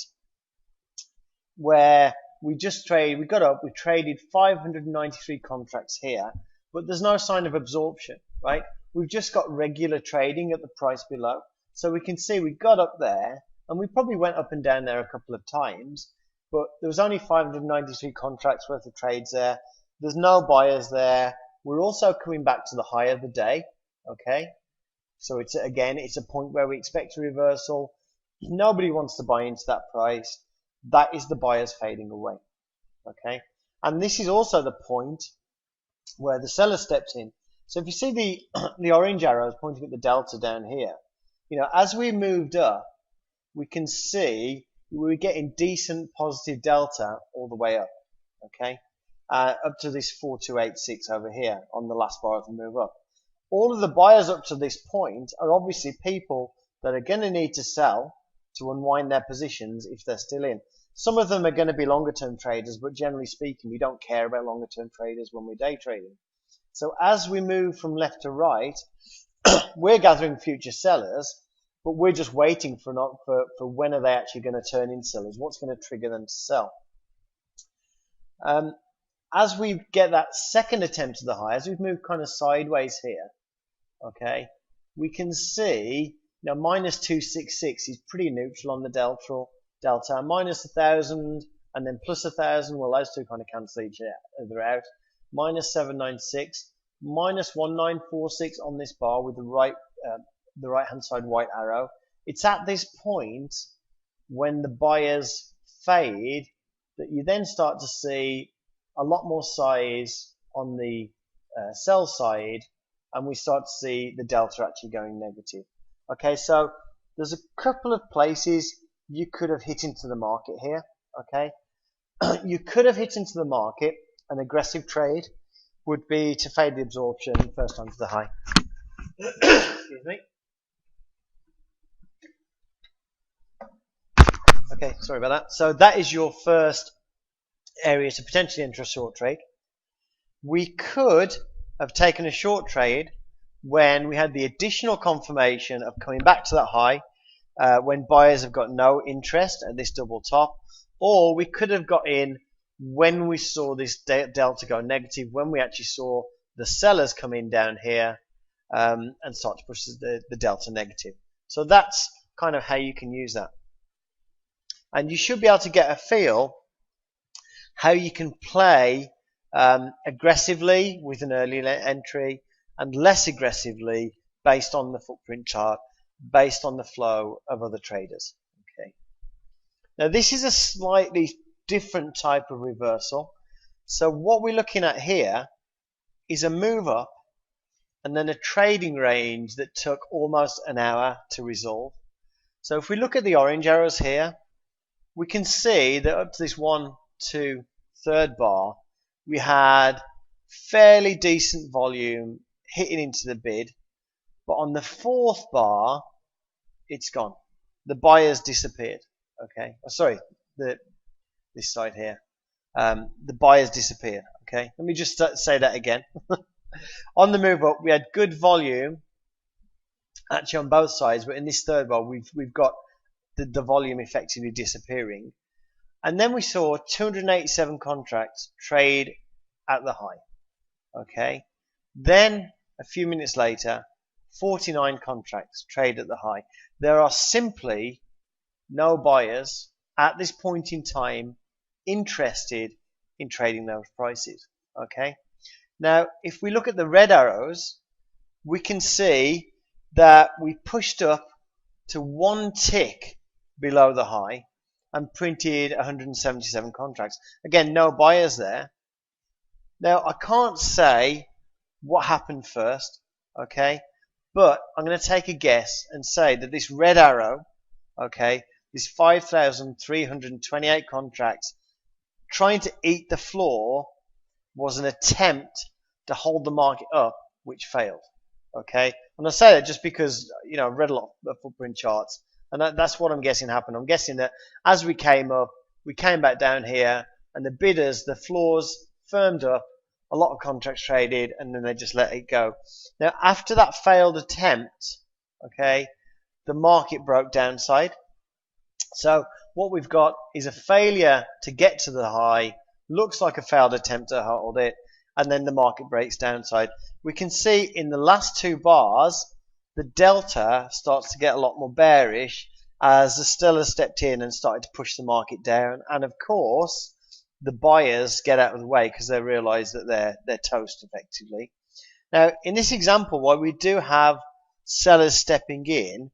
where we got up, we traded 593 contracts here, but there's no sign of absorption, right? We've just got regular trading at the price below. So we can see we got up there and we probably went up and down there a couple of times, but there was only 593 contracts worth of trades there. There's no buyers there. We're also coming back to the high of the day. Okay, so it's a point where we expect a reversal. Nobody wants to buy into that price. That is the buyers fading away. Okay, and this is also the point where the seller steps in. So if you see the orange arrows pointing at the delta down here, as we moved up, we can see we were getting decent positive delta all the way up. Okay, up to this 4286 over here on the last bar of the move up. All of the buyers up to this point are obviously people that are going to need to sell to unwind their positions if they're still in. Some of them are going to be longer term traders, but generally speaking, we don't care about longer term traders when we're day trading. So as we move from left to right, we're gathering future sellers, but we're just waiting for when are they actually going to turn in sellers? What's going to trigger them to sell? As we get that second attempt to the high, as we've moved kind of sideways here, okay, we can see now minus 266 is pretty neutral on the delta. Minus 1,000 and then plus 1,000, well, those two kind of cancel each other out. Minus 796, minus 1946 on this bar with the right hand side white arrow. It's at this point when the buyers fade that you then start to see a lot more size on the sell side, and we start to see the delta actually going negative. Okay, so there's a couple of places you could have hit into the market here. Okay, you could have hit into the market. An aggressive trade would be to fade the absorption first time to the high. Excuse me. Okay, sorry about that. So that is your first area to potentially enter a short trade. We could have taken a short trade when we had the additional confirmation of coming back to that high, when buyers have got no interest at this double top, or we could have got in when we saw this delta go negative, when we actually saw the sellers come in down here and start to push the delta negative. So that's kind of how you can use that. And you should be able to get a feel how you can play aggressively with an early entry and less aggressively based on the footprint chart, based on the flow of other traders. Okay. Now this is a slightly different type of reversal. So what we're looking at here is a move up and then a trading range that took almost an hour to resolve. So if we look at the orange arrows here, we can see that up to this 1, 2, 3rd bar, we had fairly decent volume hitting into the bid, but on the 4th bar, it's gone. The buyers disappeared. Okay, oh, sorry, this side here, the buyers disappeared. Okay, let me just say that again. On the move up, we had good volume actually on both sides, but in this 3rd bar, we've got the volume effectively disappearing. And then we saw 287 contracts trade at the high. Okay. Then a few minutes later, 49 contracts trade at the high. There are simply no buyers at this point in time interested in trading those prices. Okay. Now, if we look at the red arrows, we can see that we pushed up to 1 tick below the high and printed 177 contracts. Again, no buyers there. Now, I can't say what happened first. okay? But I'm going to take a guess and say that this red arrow, okay, this 5,328 contracts trying to eat the floor was an attempt to hold the market up, which failed. Okay, and I say that just because I've read a lot of footprint charts, and that's what I'm guessing happened. I'm guessing that as we came up, we came back down here, and the bidders, the floors firmed up, a lot of contracts traded, and then they just let it go. Now, after that failed attempt, okay, the market broke downside. So what we've got is a failure to get to the high, looks like a failed attempt to hold it, and then the market breaks downside. We can see in the last two bars, the delta starts to get a lot more bearish as the sellers stepped in and started to push the market down. And of course, the buyers get out of the way because they realize that they're toast effectively. Now, in this example, while we do have sellers stepping in,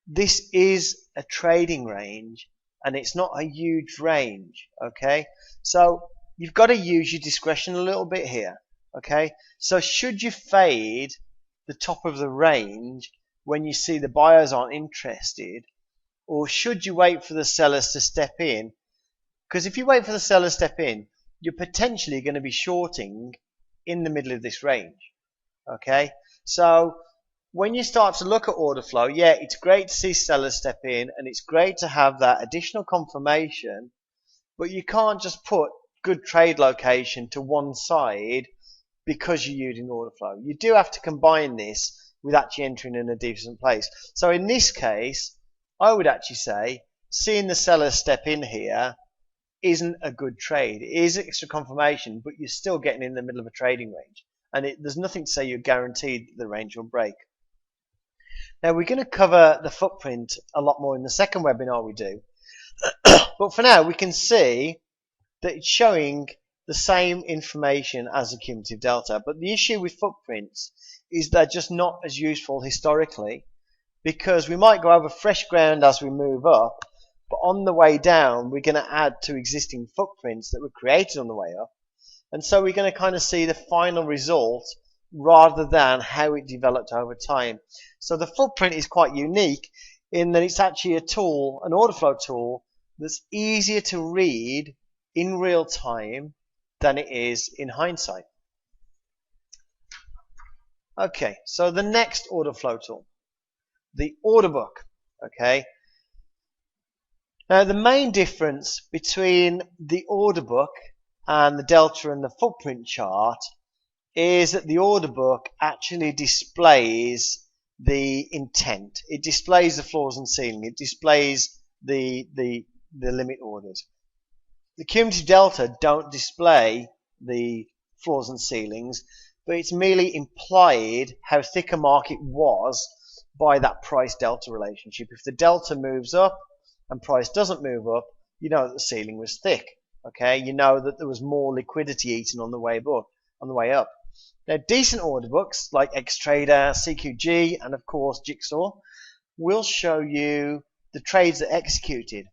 this is a trading range and it's not a huge range, okay? So you've got to use your discretion a little bit here, okay? So should you fade the top of the range when you see the buyers aren't interested, or should you wait for the sellers to step in? Because if you wait for the sellers to step in, you're potentially going to be shorting in the middle of this range, okay? So when you start to look at order flow, yeah, it's great to see sellers step in and it's great to have that additional confirmation, but you can't just put good trade location to one side because you're using order flow. You do have to combine this with actually entering in a decent place. So in this case, I would actually say seeing the sellers step in here isn't a good trade. It is extra confirmation, but you're still getting in the middle of a trading range. And there's nothing to say you're guaranteed the range will break. Now we're going to cover the footprint a lot more in the second webinar we do. But for now we can see that it's showing the same information as the cumulative delta. But the issue with footprints is they're just not as useful historically, because we might go over fresh ground as we move up, but on the way down we're going to add to existing footprints that were created on the way up. And so we're going to kind of see the final result rather than how it developed over time. So the footprint is quite unique in that it's actually a tool, an order flow tool, that's easier to read in real time than it is in hindsight. Okay, so the next order flow tool, the order book. Okay, now the main difference between the order book and the delta and the footprint chart is that the order book actually displays the intent. It displays the floors and ceiling. It displays the limit orders. The cumulative delta don't display the floors and ceilings, but it's merely implied how thick a market was by that price delta relationship. If the delta moves up and price doesn't move up, you know that the ceiling was thick. Okay, you know that there was more liquidity eaten on the way up. Now, decent order books like Xtrader, CQG, and of course Jigsaw will show you the trades that executed.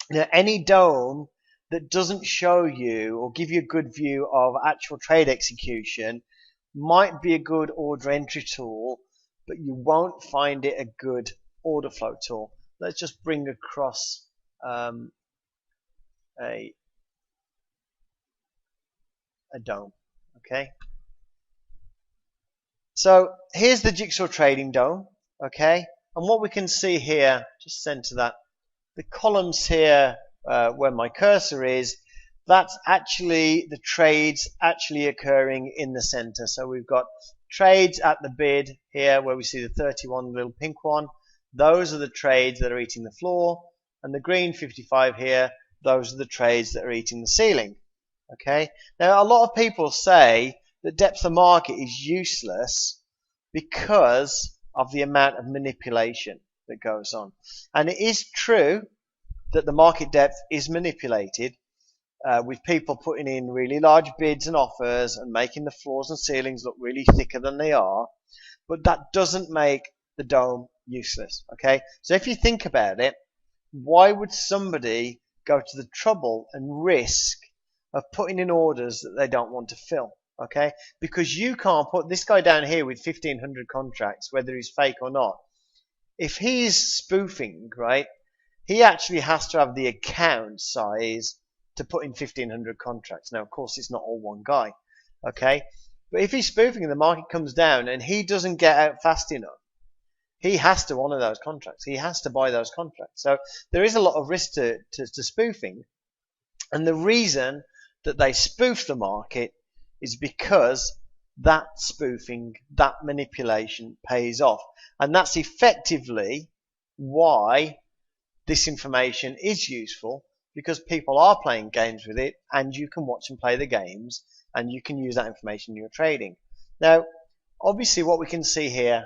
Now, any DOM that doesn't show you or give you a good view of actual trade execution might be a good order entry tool, but you won't find it a good order flow tool. Let's just bring across a DOM. Okay. So here's the Jigsaw Trading DOM. Okay. And what we can see here, just center that, the columns here where my cursor is, that's actually the trades actually occurring in the center. So we've got trades at the bid here where we see the 31 little pink one. Those are the trades that are eating the floor. And the green 55 here, those are the trades that are eating the ceiling. Okay. Now a lot of people say that depth of market is useless because of the amount of manipulation that goes on. And it is true that the market depth is manipulated with people putting in really large bids and offers and making the floors and ceilings look really thicker than they are, but that doesn't make the DOM useless. Okay, so if you think about it, why would somebody go to the trouble and risk of putting in orders that they don't want to fill? okay? Because you can't put this guy down here with 1,500 contracts, whether he's fake or not. If he's spoofing, right, he actually has to have the account size to put in 1,500 contracts. Now, of course, it's not all one guy, okay? But if he's spoofing and the market comes down and he doesn't get out fast enough, he has to honor those contracts. He has to buy those contracts. So there is a lot of risk to spoofing. And the reason that they spoof the market is because that spoofing, that manipulation pays off. And that's effectively why this information is useful, because people are playing games with it and you can watch them play the games and you can use that information in your trading. Now, obviously what we can see here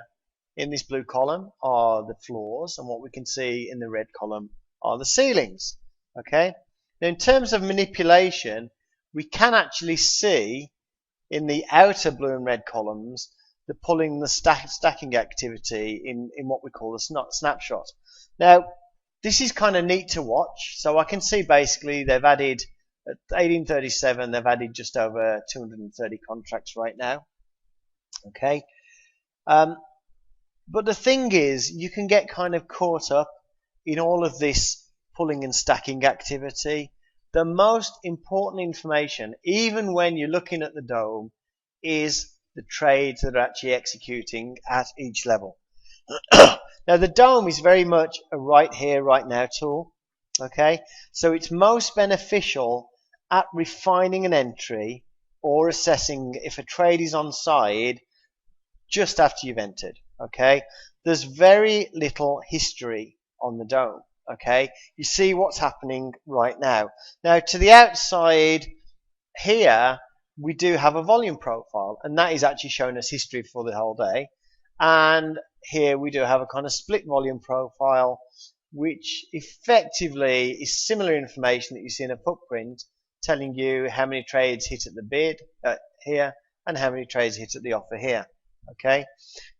in this blue column are the floors, and what we can see in the red column are the ceilings. Okay. Now, in terms of manipulation, we can actually see in the outer blue and red columns the pulling, the stacking activity in what we call the snapshot. Now, this is kind of neat to watch. So I can see basically they've added at 1837, they've added just over 230 contracts right now. Okay. But the thing is, you can get kind of caught up in all of this pulling and stacking activity. The most important information, even when you're looking at the DOM, is the trades that are actually executing at each level. Now, the DOM is very much a right here, right now tool. Okay, so it's most beneficial at refining an entry or assessing if a trade is on side just after you've entered. Okay, there's very little history on the DOM. Okay, you see what's happening right now. Now, to the outside here, we do have a volume profile, and that is actually showing us history for the whole day. And here we do have a kind of split volume profile, which effectively is similar information that you see in a footprint, telling you how many trades hit at the bid here and how many trades hit at the offer here. Okay,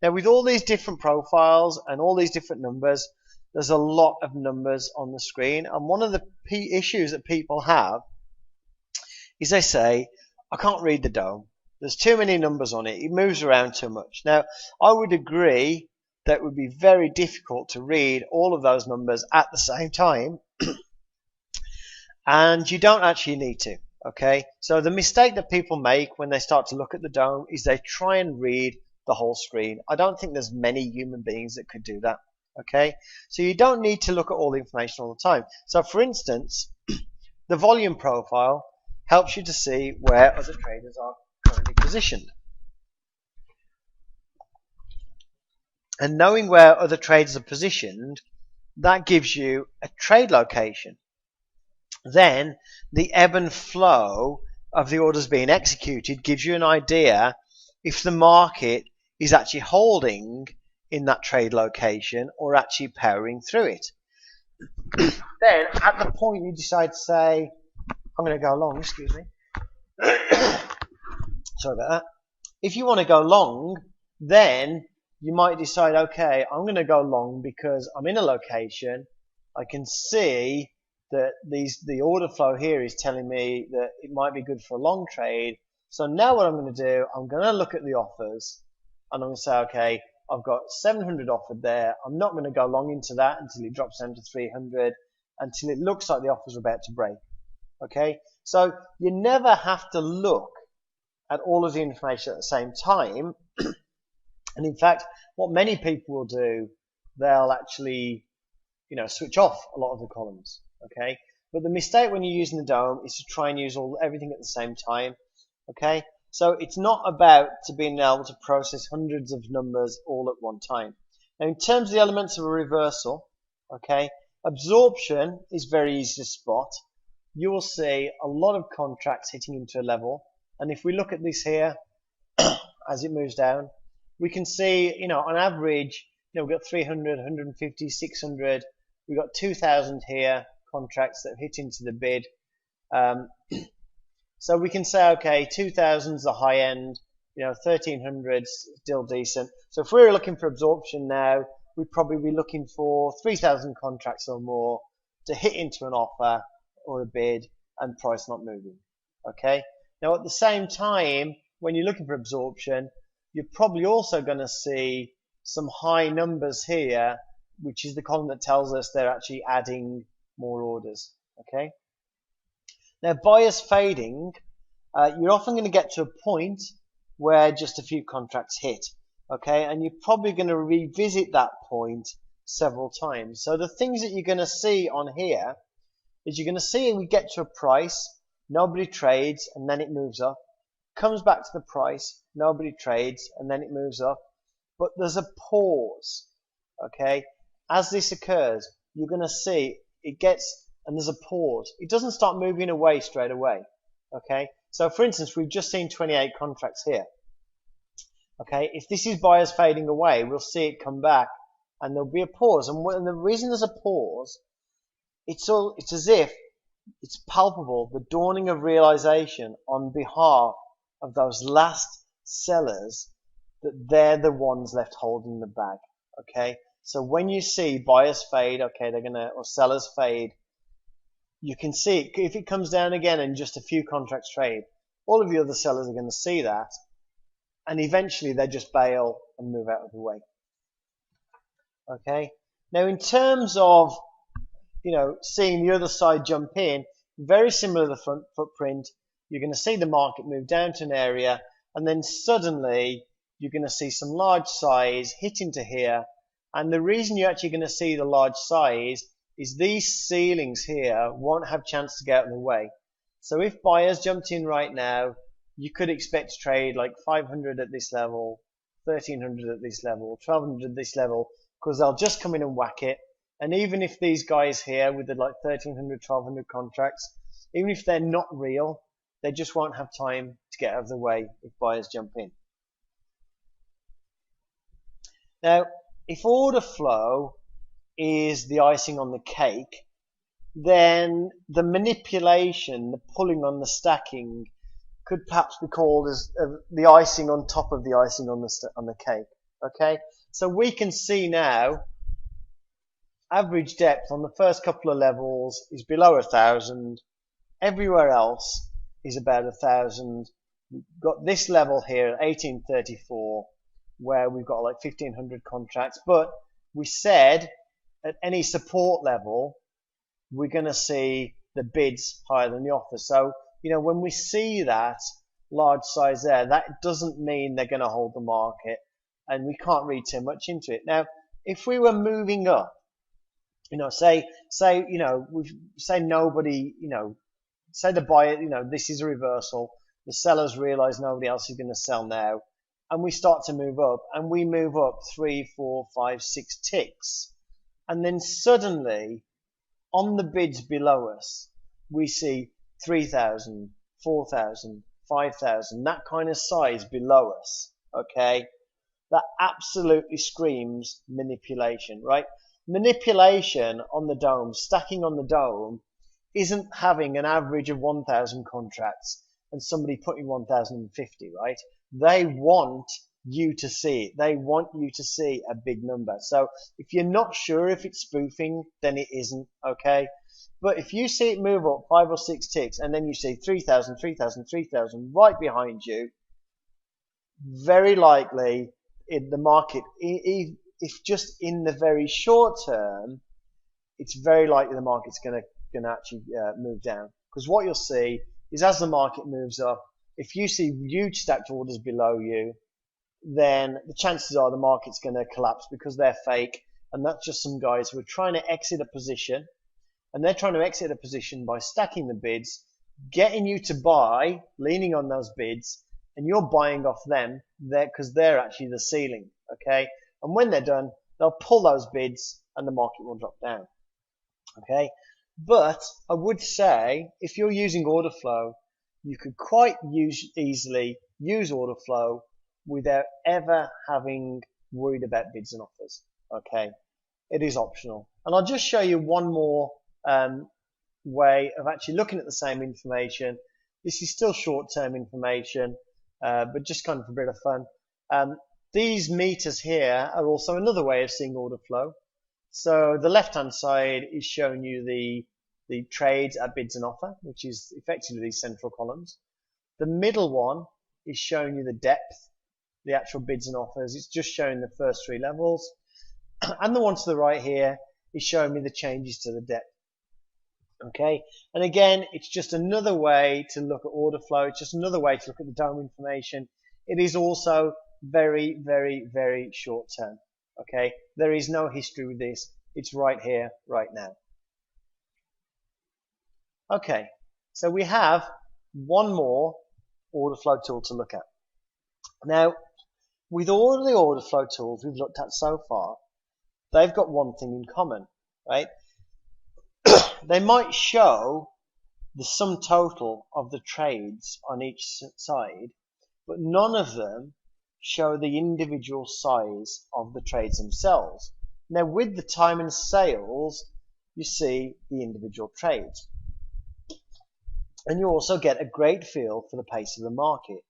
now with all these different profiles and all these different numbers, there's a lot of numbers on the screen, and one of the issues that people have is they say, I can't read the DOM. There's too many numbers on it. It moves around too much. Now, I would agree that it would be very difficult to read all of those numbers at the same time, and you don't actually need to. Okay, so the mistake that people make when they start to look at the DOM is they try and read the whole screen. I don't think there's many human beings that could do that. Okay, so you don't need to look at all the information all the time. So for instance, the volume profile helps you to see where other traders are currently positioned. And knowing where other traders are positioned, that gives you a trade location. Then the ebb and flow of the orders being executed gives you an idea if the market is actually holding in that trade location or actually powering through it. Then at the point you decide to say, I'm going to go long, excuse me. Sorry about that. If you want to go long, then you might decide, okay, I'm going to go long because I'm in a location. I can see that the order flow here is telling me that it might be good for a long trade. So now what I'm going to do, I'm going to look at the offers and I'm going to say, okay, I've got 700 offered there. I'm not going to go long into that until it drops down to 300, until it looks like the offers are about to break. Okay, so you never have to look at all of the information at the same time. And in fact, what many people will do, they'll actually, switch off a lot of the columns. Okay, but the mistake when you're using the DOM is to try and use everything at the same time. Okay, so it's not about being able to process hundreds of numbers all at one time. Now, in terms of the elements of a reversal, okay, absorption is very easy to spot. You will see a lot of contracts hitting into a level, and if we look at this here as it moves down, we can see, on average, we've got 300, 150, 600, we've got 2,000 here contracts that have hit into the bid. So we can say, okay, 2,000 is the high end, 1,300 still decent. So if we were looking for absorption now, we'd probably be looking for 3,000 contracts or more to hit into an offer or a bid and price not moving. Okay. Now at the same time, when you're looking for absorption, you're probably also going to see some high numbers here, which is the column that tells us they're actually adding more orders. Okay. Now, buyers fading, you're often going to get to a point where just a few contracts hit. Okay, and you're probably going to revisit that point several times. So the things that you're going to see on here is you're going to see we get to a price, nobody trades, and then it moves up. Comes back to the price, nobody trades, and then it moves up. But there's a pause. Okay, as this occurs, you're going to see it gets, and there's a pause. It doesn't start moving away straight away. Okay, so for instance, we've just seen 28 contracts here. Okay, if this is buyers fading away, we'll see it come back, and there'll be a pause. And the reason there's a pause, it's as if it's palpable, the dawning of realization on behalf of those last sellers that they're the ones left holding the bag. Okay, so when you see buyers fade, okay, or sellers fade, you can see if it comes down again and just a few contracts trade, all of the other sellers are going to see that. And eventually they just bail and move out of the way. Okay. Now, in terms of, seeing the other side jump in, very similar to the front footprint, you're going to see the market move down to an area, and then suddenly you're going to see some large size hit into here. And the reason you're actually going to see the large size is these ceilings here won't have a chance to get out of the way. So if buyers jumped in right now, you could expect to trade like 500 at this level, 1300 at this level, 1200 at this level, because they'll just come in and whack it. And even if these guys here with the like 1300, 1200 contracts, even if they're not real, they just won't have time to get out of the way if buyers jump in. Now, if order flow is the icing on the cake, then the manipulation, the pulling on the stacking, could perhaps be called as the icing on top of the icing on the cake. Okay, so we can see now average depth on the first couple of levels is below 1,000. Everywhere else is about 1,000. We've got this level here at 1834, where we've got like 1,500 contracts. But we said at any support level, we're going to see the bids higher than the offers. So when we see that large size there, that doesn't mean they're going to hold the market, and we can't read too much into it. Now, if we were moving up, say nobody, say the buyer, this is a reversal, the sellers realize nobody else is going to sell now, and we start to move up, and we move up 3, 4, 5, 6 ticks, and then suddenly on the bids below us, we see 3,000, 4,000, 5,000, that kind of size below us, okay? That absolutely screams manipulation, right? Manipulation on the dome, stacking on the dome, isn't having an average of 1,000 contracts and somebody putting 1,050, right? They want you to see it. They want you to see a big number. So if you're not sure if it's spoofing, then it isn't, okay? But if you see it move up 5 or 6 ticks and then you see 3,000, 3,000, 3,000 right behind you, very likely the market, if just in the very short term, it's very likely the market's going to actually move down. Because what you'll see is as the market moves up, if you see huge stacked orders below you, then the chances are the market's going to collapse because they're fake, and that's just some guys who are trying to exit a position. And they're trying to exit a position by stacking the bids, getting you to buy, leaning on those bids, and you're buying off them because they're actually the ceiling, okay? And when they're done, they'll pull those bids and the market will drop down, okay? But I would say if you're using order flow, you could quite easily use order flow without ever having worried about bids and offers, okay? It is optional. And I'll just show you one more way of actually looking at the same information. This is still short-term information, but just kind of a bit of fun. These meters here are also another way of seeing order flow. So the left-hand side is showing you the trades at bids and offer, which is effectively these central columns. The middle one is showing you the depth, the actual bids and offers. It's just showing the first three levels. And the one to the right here is showing me the changes to the depth. Okay, and again, it's just another way to look at order flow. It's just another way to look at the DOM information. It is also very, very, very short term. Okay, there is no history with this. It's right here, right now. Okay, so we have one more order flow tool to look at. Now, with all the order flow tools we've looked at so far, they've got one thing in common, right? They might show the sum total of the trades on each side, but none of them show the individual size of the trades themselves. Now, with the time and sales, you see the individual trades. And you also get a great feel for the pace of the market.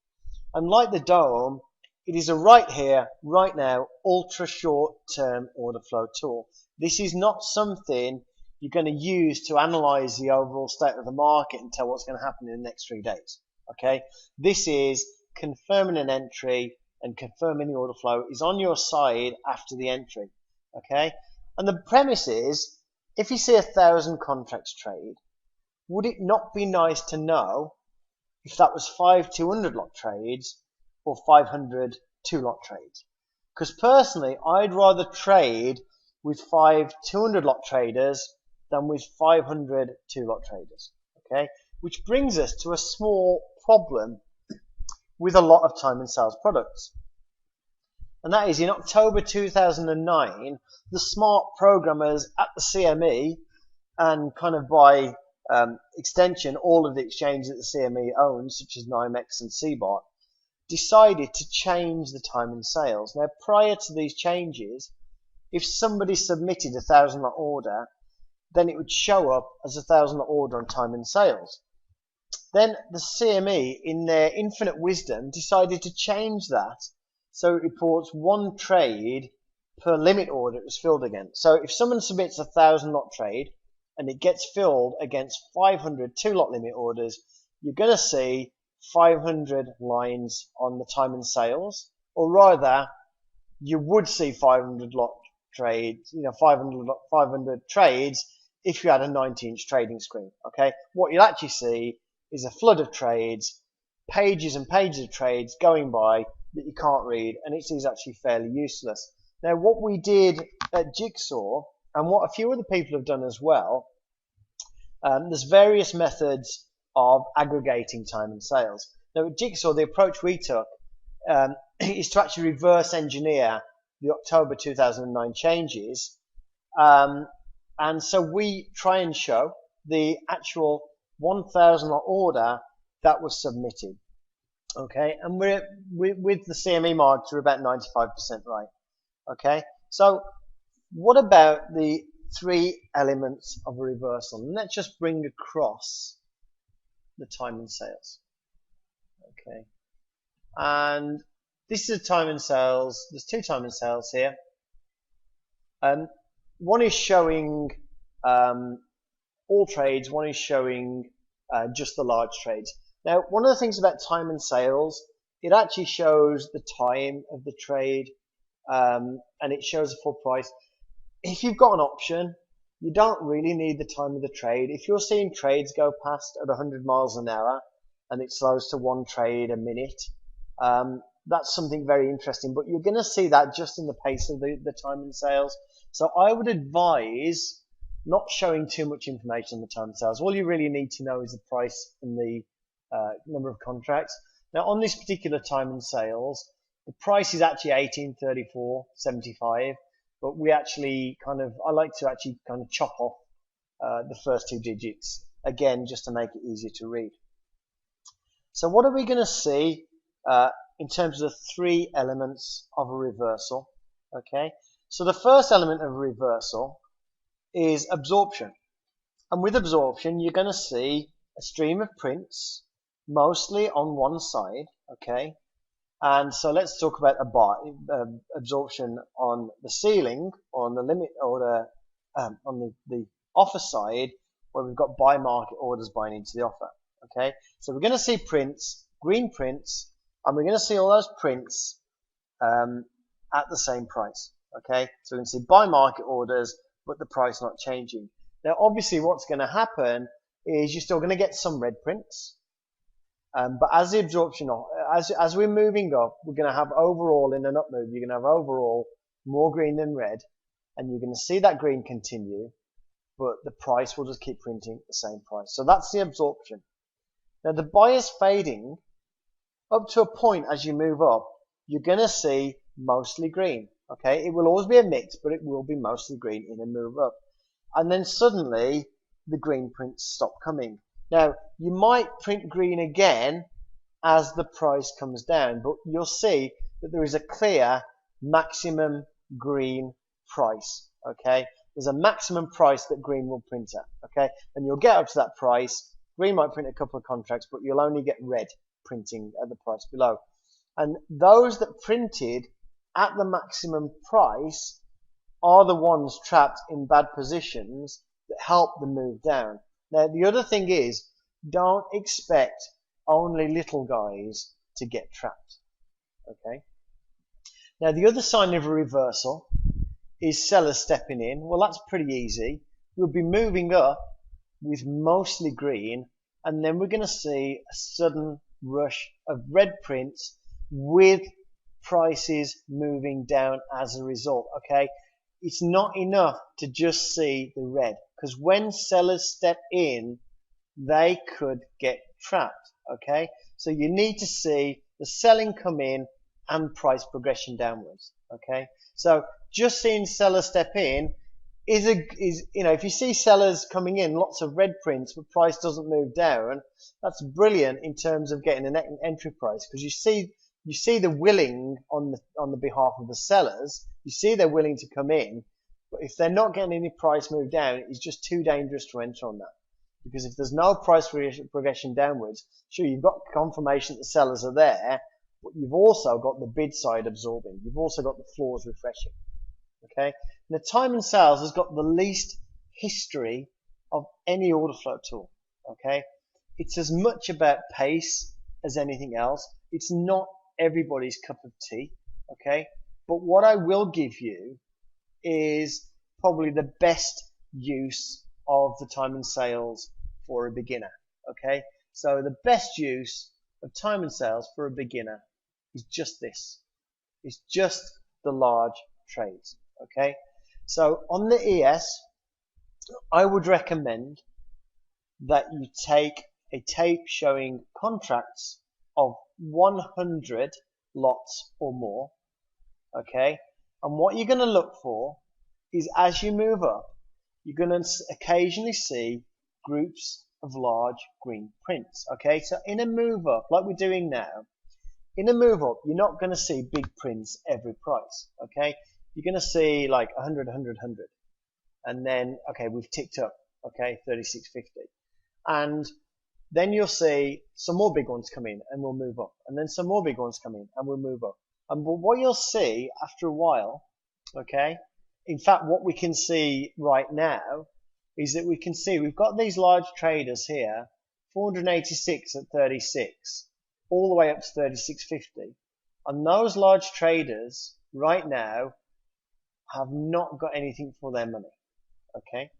Unlike the DOM, it is a right here, right now, ultra short term order flow tool. This is not something you're going to use to analyze the overall state of the market and tell what's going to happen in the next 3 days. Okay, this is confirming an entry and confirming the order flow is on your side after the entry. Okay, and the premise is, if you see 1,000 contracts trade, would it not be nice to know if that was 5 200 lot trades or 500 2-lot trades? Because personally, I'd rather trade with 5 200 lot traders than with 500 2-lot traders. Okay, which brings us to a small problem with a lot of time and sales products. And that is, in October 2009, the smart programmers at the CME, and kind of by extension all of the exchanges that the CME owns, such as NYMEX and CBOT, decided to change the time and sales. Now, prior to these changes, if somebody submitted a 1,000-lot order, then it would show up as a 1,000-lot order on time and sales. Then the CME, in their infinite wisdom, decided to change that so it reports one trade per limit order it was filled against. So if someone submits a 1,000-lot trade and it gets filled against 500 2-lot limit orders, you're going to see 500 lines on the time and sales, or rather, you would see 500 lot trades, 500 trades if you had a 90-inch trading screen. Okay, what you'll actually see is a flood of trades, pages and pages of trades going by that you can't read, and it is actually fairly useless. Now, what we did at Jigsaw, and what a few other people have done as well, there's various methods of aggregating time and sales. Now, at Jigsaw, the approach we took is to actually reverse engineer the October 2009 changes, and so we try and show the actual 1,000 lot order that was submitted. Okay, and we're with the CME marks, we're about 95% right. Okay, so what about the 3 elements of a reversal? And let's just bring across the time and sales. Okay, and this is a time and sales. There's 2 time and sales here. One is showing all trades. One is showing just the large trades. Now, one of the things about time and sales, it actually shows the time of the trade, and it shows the full price. If you've got an option, you don't really need the time of the trade. If you're seeing trades go past at 100 miles an hour and it slows to 1 trade a minute, that's something very interesting. But you're going to see that just in the pace of the time and sales. So I would advise not showing too much information on the time and sales. All you really need to know is the price and the number of contracts. Now, on this particular time and sales, the price is actually 1834.75, but we actually I like to actually kind of chop off the first 2 digits again, just to make it easier to read. So what are we going to see in terms of the 3 elements of a reversal? Okay, so the first element of a reversal is absorption, and with absorption, you're going to see a stream of prints, mostly on one side. Okay, and so let's talk about absorption on the ceiling, on the limit order, on the offer side, where we've got buy market orders buying into the offer. Okay, so we're going to see prints, green prints, and we're going to see all those prints at the same price. Okay, so we can see buy market orders, but the price not changing. Now, obviously, what's going to happen is you're still going to get some red prints, but as the absorption, as we're moving up, we're going to have overall in an up move, you're going to have overall more green than red, and you're going to see that green continue, but the price will just keep printing the same price. So that's the absorption. Now, the buyer's fading up to a point as you move up, you're going to see mostly green. Okay, it will always be a mix, but it will be mostly green in a move up. And then suddenly the green prints stop coming. Now, you might print green again as the price comes down, but you'll see that there is a clear maximum green price. Okay, there's a maximum price that green will print at. Okay, and you'll get up to that price. Green might print a couple of contracts, but you'll only get red printing at the price below. And those that printed at the maximum price are the ones trapped in bad positions that help the move down. Now, the other thing is, don't expect only little guys to get trapped. Okay. Now, the other sign of a reversal is sellers stepping in. Well, that's pretty easy. We'll be moving up with mostly green, and then we're going to see a sudden rush of red prints with prices moving down as a result. Okay, it's not enough to just see the red, because when sellers step in, they could get trapped. Okay, so you need to see the selling come in and price progression downwards. Okay, so just seeing sellers step in is if you see sellers coming in, lots of red prints, but price doesn't move down, that's brilliant in terms of getting an entry price, because you see the willing on the behalf of the sellers. You see they're willing to come in, but if they're not getting any price move down, it's just too dangerous to enter on that. Because if there's no price progression downwards, sure, you've got confirmation that the sellers are there, but you've also got the bid side absorbing. You've also got the floors refreshing. Okay, and the time and sales has got the least history of any order flow tool. Okay, it's as much about pace as anything else. It's not everybody's cup of tea. Okay, but what I will give you is probably the best use of the time and sales for a beginner. Okay, so the best use of time and sales for a beginner is just this. It's just the large trades. Okay, so on the ES, I would recommend that you take a tape showing contracts of 100 lots or more. Okay, and what you're going to look for is, as you move up, you're going to occasionally see groups of large green prints. Okay, so in a move up, like we're doing now, in a move up, you're not going to see big prints every price. Okay, you're going to see like 100, 100, 100. And then, okay, we've ticked up, okay, 36.50. And then you'll see some more big ones come in and we'll move up. And then some more big ones come in and we'll move up. And what you'll see after a while, okay, in fact, what we can see right now is that we can see we've got these large traders here, 486 at 36, all the way up to 36.50. And those large traders right now have not got anything for their money. Okay.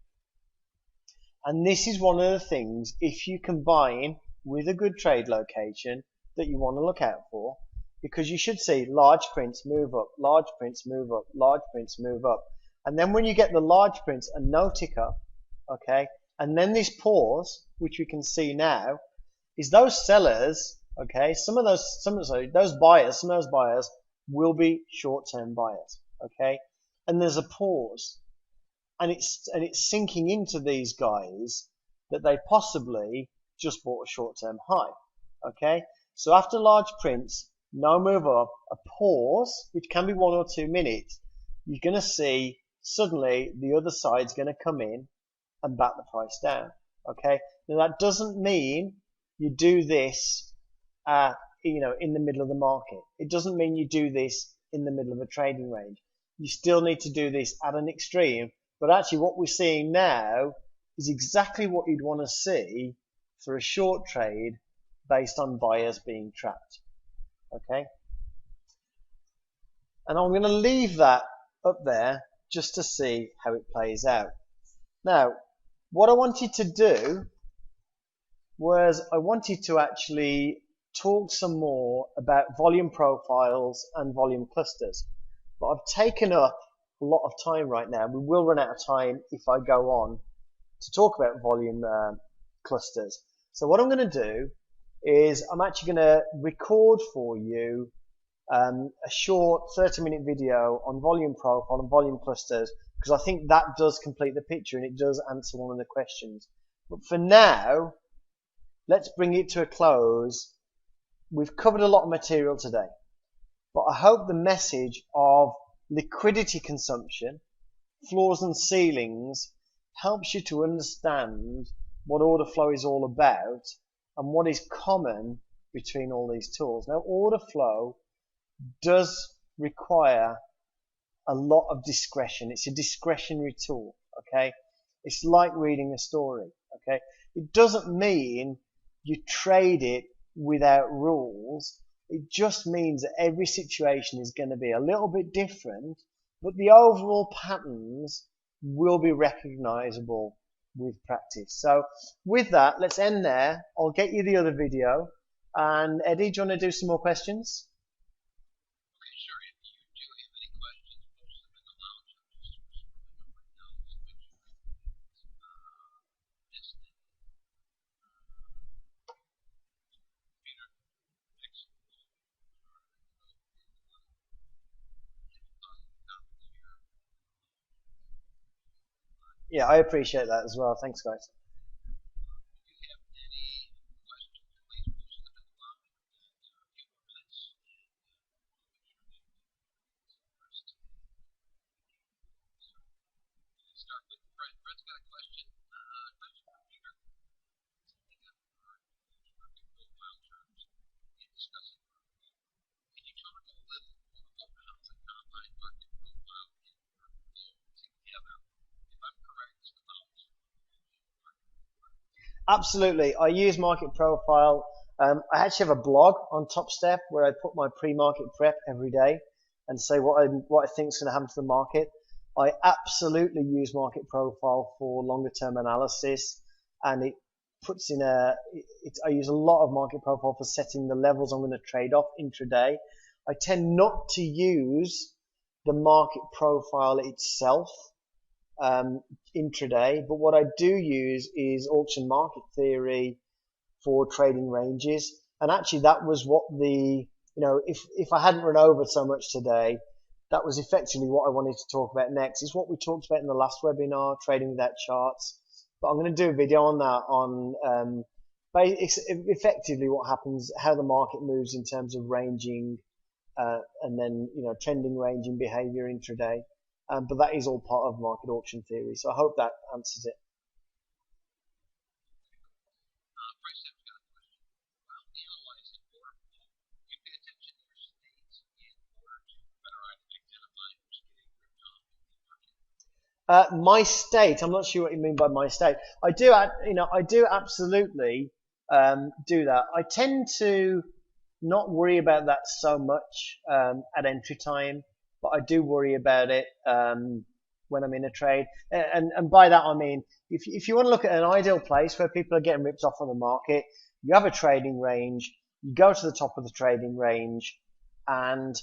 And this is one of the things, if you combine with a good trade location, that you want to look out for, because you should see large prints move up, large prints move up, large prints move up. And then when you get the large prints and no tick up, okay, and then this pause, which we can see now, is those sellers, okay, some of those buyers will be short-term buyers, okay, and there's a pause, and it's sinking into these guys that they possibly just bought a short-term high, okay. So after large prints, no move up, a pause, which can be 1 or 2 minutes, you're going to see suddenly the other side's going to come in and back the price down. Okay. Now that doesn't mean you do this, in the middle of the market. It doesn't mean you do this in the middle of a trading range. You still need to do this at an extreme. But actually, what we're seeing now is exactly what you'd want to see for a short trade based on buyers being trapped. Okay, and I'm going to leave that up there just to see how it plays out. Now, what I wanted to do was I wanted to actually talk some more about volume profiles and volume clusters. But I've taken up a lot of time right now. We will run out of time if I go on to talk about volume clusters. So what I'm going to do is I'm actually going to record for you a short 30-minute video on volume profile and volume clusters, because I think that does complete the picture and it does answer one of the questions. But for now, let's bring it to a close. We've covered a lot of material today, but I hope the message of liquidity consumption, floors and ceilings, helps you to understand what order flow is all about and what is common between all these tools. Now, order flow does require a lot of discretion. It's a discretionary tool, okay? It's like reading a story, okay? It doesn't mean you trade it without rules. It just means that every situation is going to be a little bit different, but the overall patterns will be recognizable with practice. So with that, let's end there. I'll get you the other video. And Eddie, do you want to do some more questions?
Okay, sure. If you do have any questions, post them in the lounge. I'm just scrolling up right now to make sure I missed it. Peter, excellent.
Yeah, I appreciate that as well. Thanks, guys.
If you have any questions, please post them in the lounge. We've got a few more minutes, and we'll make sure that first. So let's start with Fred. Fred's got a question. Question for Peter. Something I've heard in market profile terms in discussing order flow. Can you talk a little more about how the combined market profile and order flow together? If I'm correct, it's about market order.
Absolutely. I use market profile. I actually have a blog on TopStep where I put my pre-market prep every day and say what I think is going to happen to the market. I absolutely use market profile for longer term analysis, and it puts in I use a lot of market profile for setting the levels I'm going to trade off intraday. I tend not to use the market profile itself intraday, but what I do use is auction market theory for trading ranges. And actually that was what if I hadn't run over so much today, that was effectively what I wanted to talk about next. It's what we talked about in the last webinar, trading without charts. But I'm going to do a video on that, on effectively what happens, how the market moves in terms of ranging, and then trending ranging behavior intraday. But that is all part of market auction theory. So I hope that answers it.
Price got a question. While analyzing order flow, you pay attention to your states in order to better identify who's getting ripped off in the market.
My state, I'm not sure what you mean by my state. I do absolutely do that. I tend to not worry about that so much at entry time, but I do worry about it when I'm in a trade. And by that I mean, if you want to look at an ideal place where people are getting ripped off on the market, you have a trading range, you go to the top of the trading range, and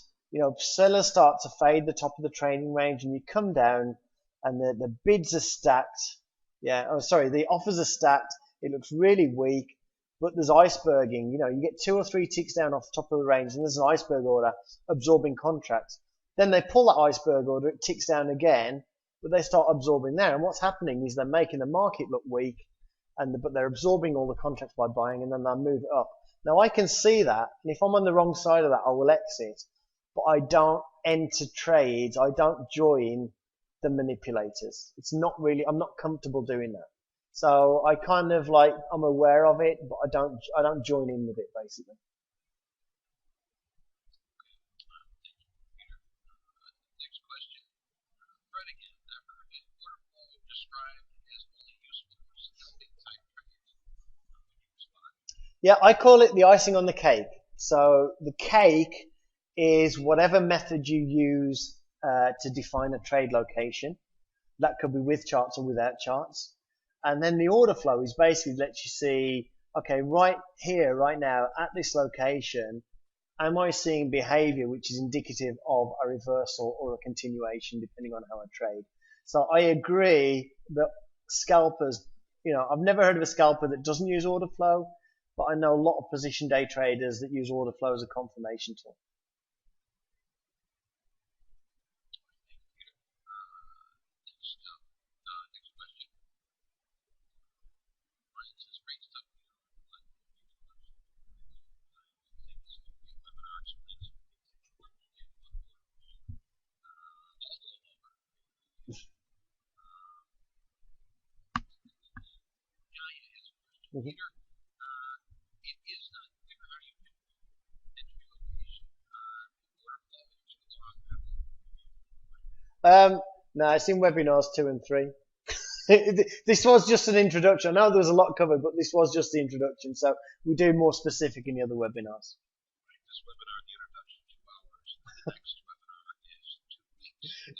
sellers start to fade the top of the trading range, and you come down, and the bids are stacked. The offers are stacked. It looks really weak, but there's iceberging. You get 2 or 3 ticks down off the top of the range, and there's an iceberg order absorbing contracts. Then they pull that iceberg order, it ticks down again, but they start absorbing there. And what's happening is they're making the market look weak, but they're absorbing all the contracts by buying, and then they'll move it up. Now I can see that, and if I'm on the wrong side of that, I will exit. But I don't enter trades. I don't join the manipulators. I'm not comfortable doing that. So I kind of I'm aware of it, but I don't join in with it basically.
Next question. Fred again. I've heard order flow described as only useful for scalping type trades. How would you respond?
Yeah, I call it the icing on the cake. So the cake is whatever method you use to define a trade location. That could be with charts or without charts. And then the order flow is basically lets you see, okay, right here, right now, at this location, am I seeing behavior which is indicative of a reversal or a continuation, depending on how I trade? So I agree that scalpers, I've never heard of a scalper that doesn't use order flow, but I know a lot of position day traders that use order flow as a confirmation tool. Mm-hmm. No, it's in webinars 2 and 3. This was just an introduction. I know there was a lot covered, but this was just the introduction. So we do more specific in the other webinars.
This webinar, the introduction, 2 hours. The next webinar is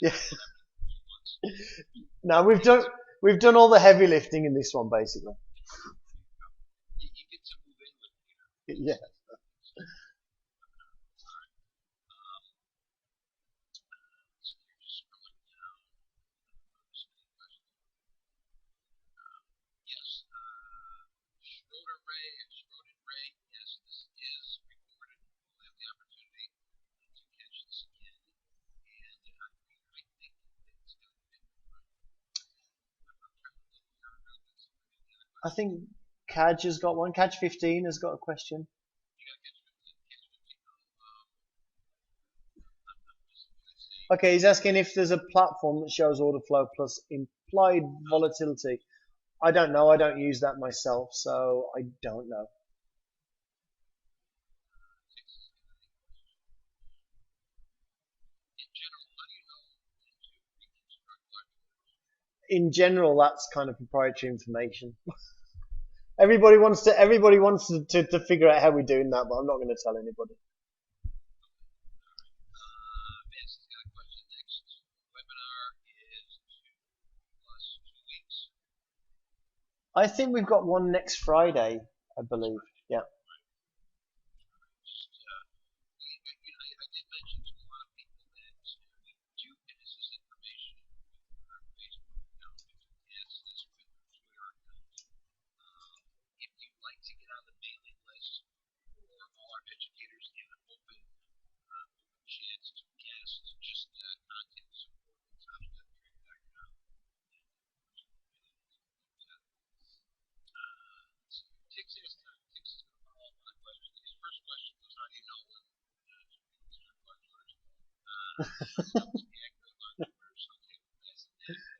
2 weeks.
Yeah. No, we've done all the heavy lifting in this one, basically.
You get to move in with it.
Yeah. I think Kaj has got one. Kaj 15 has got a question. Okay, he's asking if there's a platform that shows order flow plus implied volatility. I don't know. I don't use that myself, so I don't know. In general, that's kind of proprietary information. Everybody wants to figure out how we're doing that, but I'm not going to tell anybody.
Vince has got a question. Next webinar is 2 + 2 weeks.
I think we've got one next Friday, I believe. Yeah.
I did mention to a lot of people that we do get this information with our Facebook account, yes, this with our Twitter account. If you'd like to get on the mailing list for all our educators in an open chance to guest, just contact support at TopStepTrade.com. Tix is going to follow up on a question. His first question was, how do you know when to start large orders?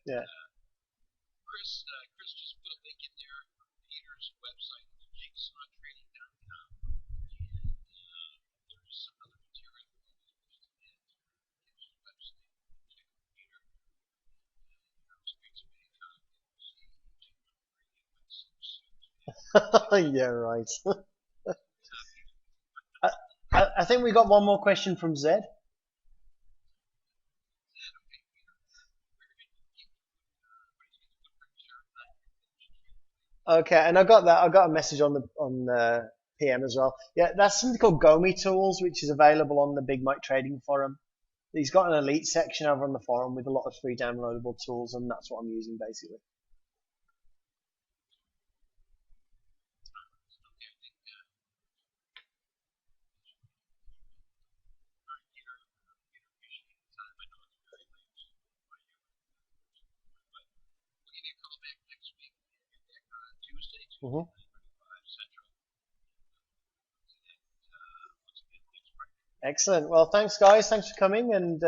Yeah.
Chris just put a link in there for Peter's website, jigsawtrading.com, and there's some other material listed in Peter's website. Check out Peter. Speak to me anytime.
Yeah, right. I think we got one more question from Zed. Okay, and I got that. I got a message on PM as well. Yeah, that's something called Gomi Tools, which is available on the Big Mike Trading Forum. He's got an elite section over on the forum with a lot of free downloadable tools, and that's what I'm using basically. Mm-hmm. Excellent. Well, thanks, guys. Thanks for coming, and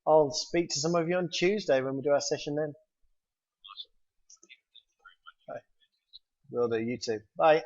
I'll speak to some of you on Tuesday when we do our session then. Will do. You too. Bye.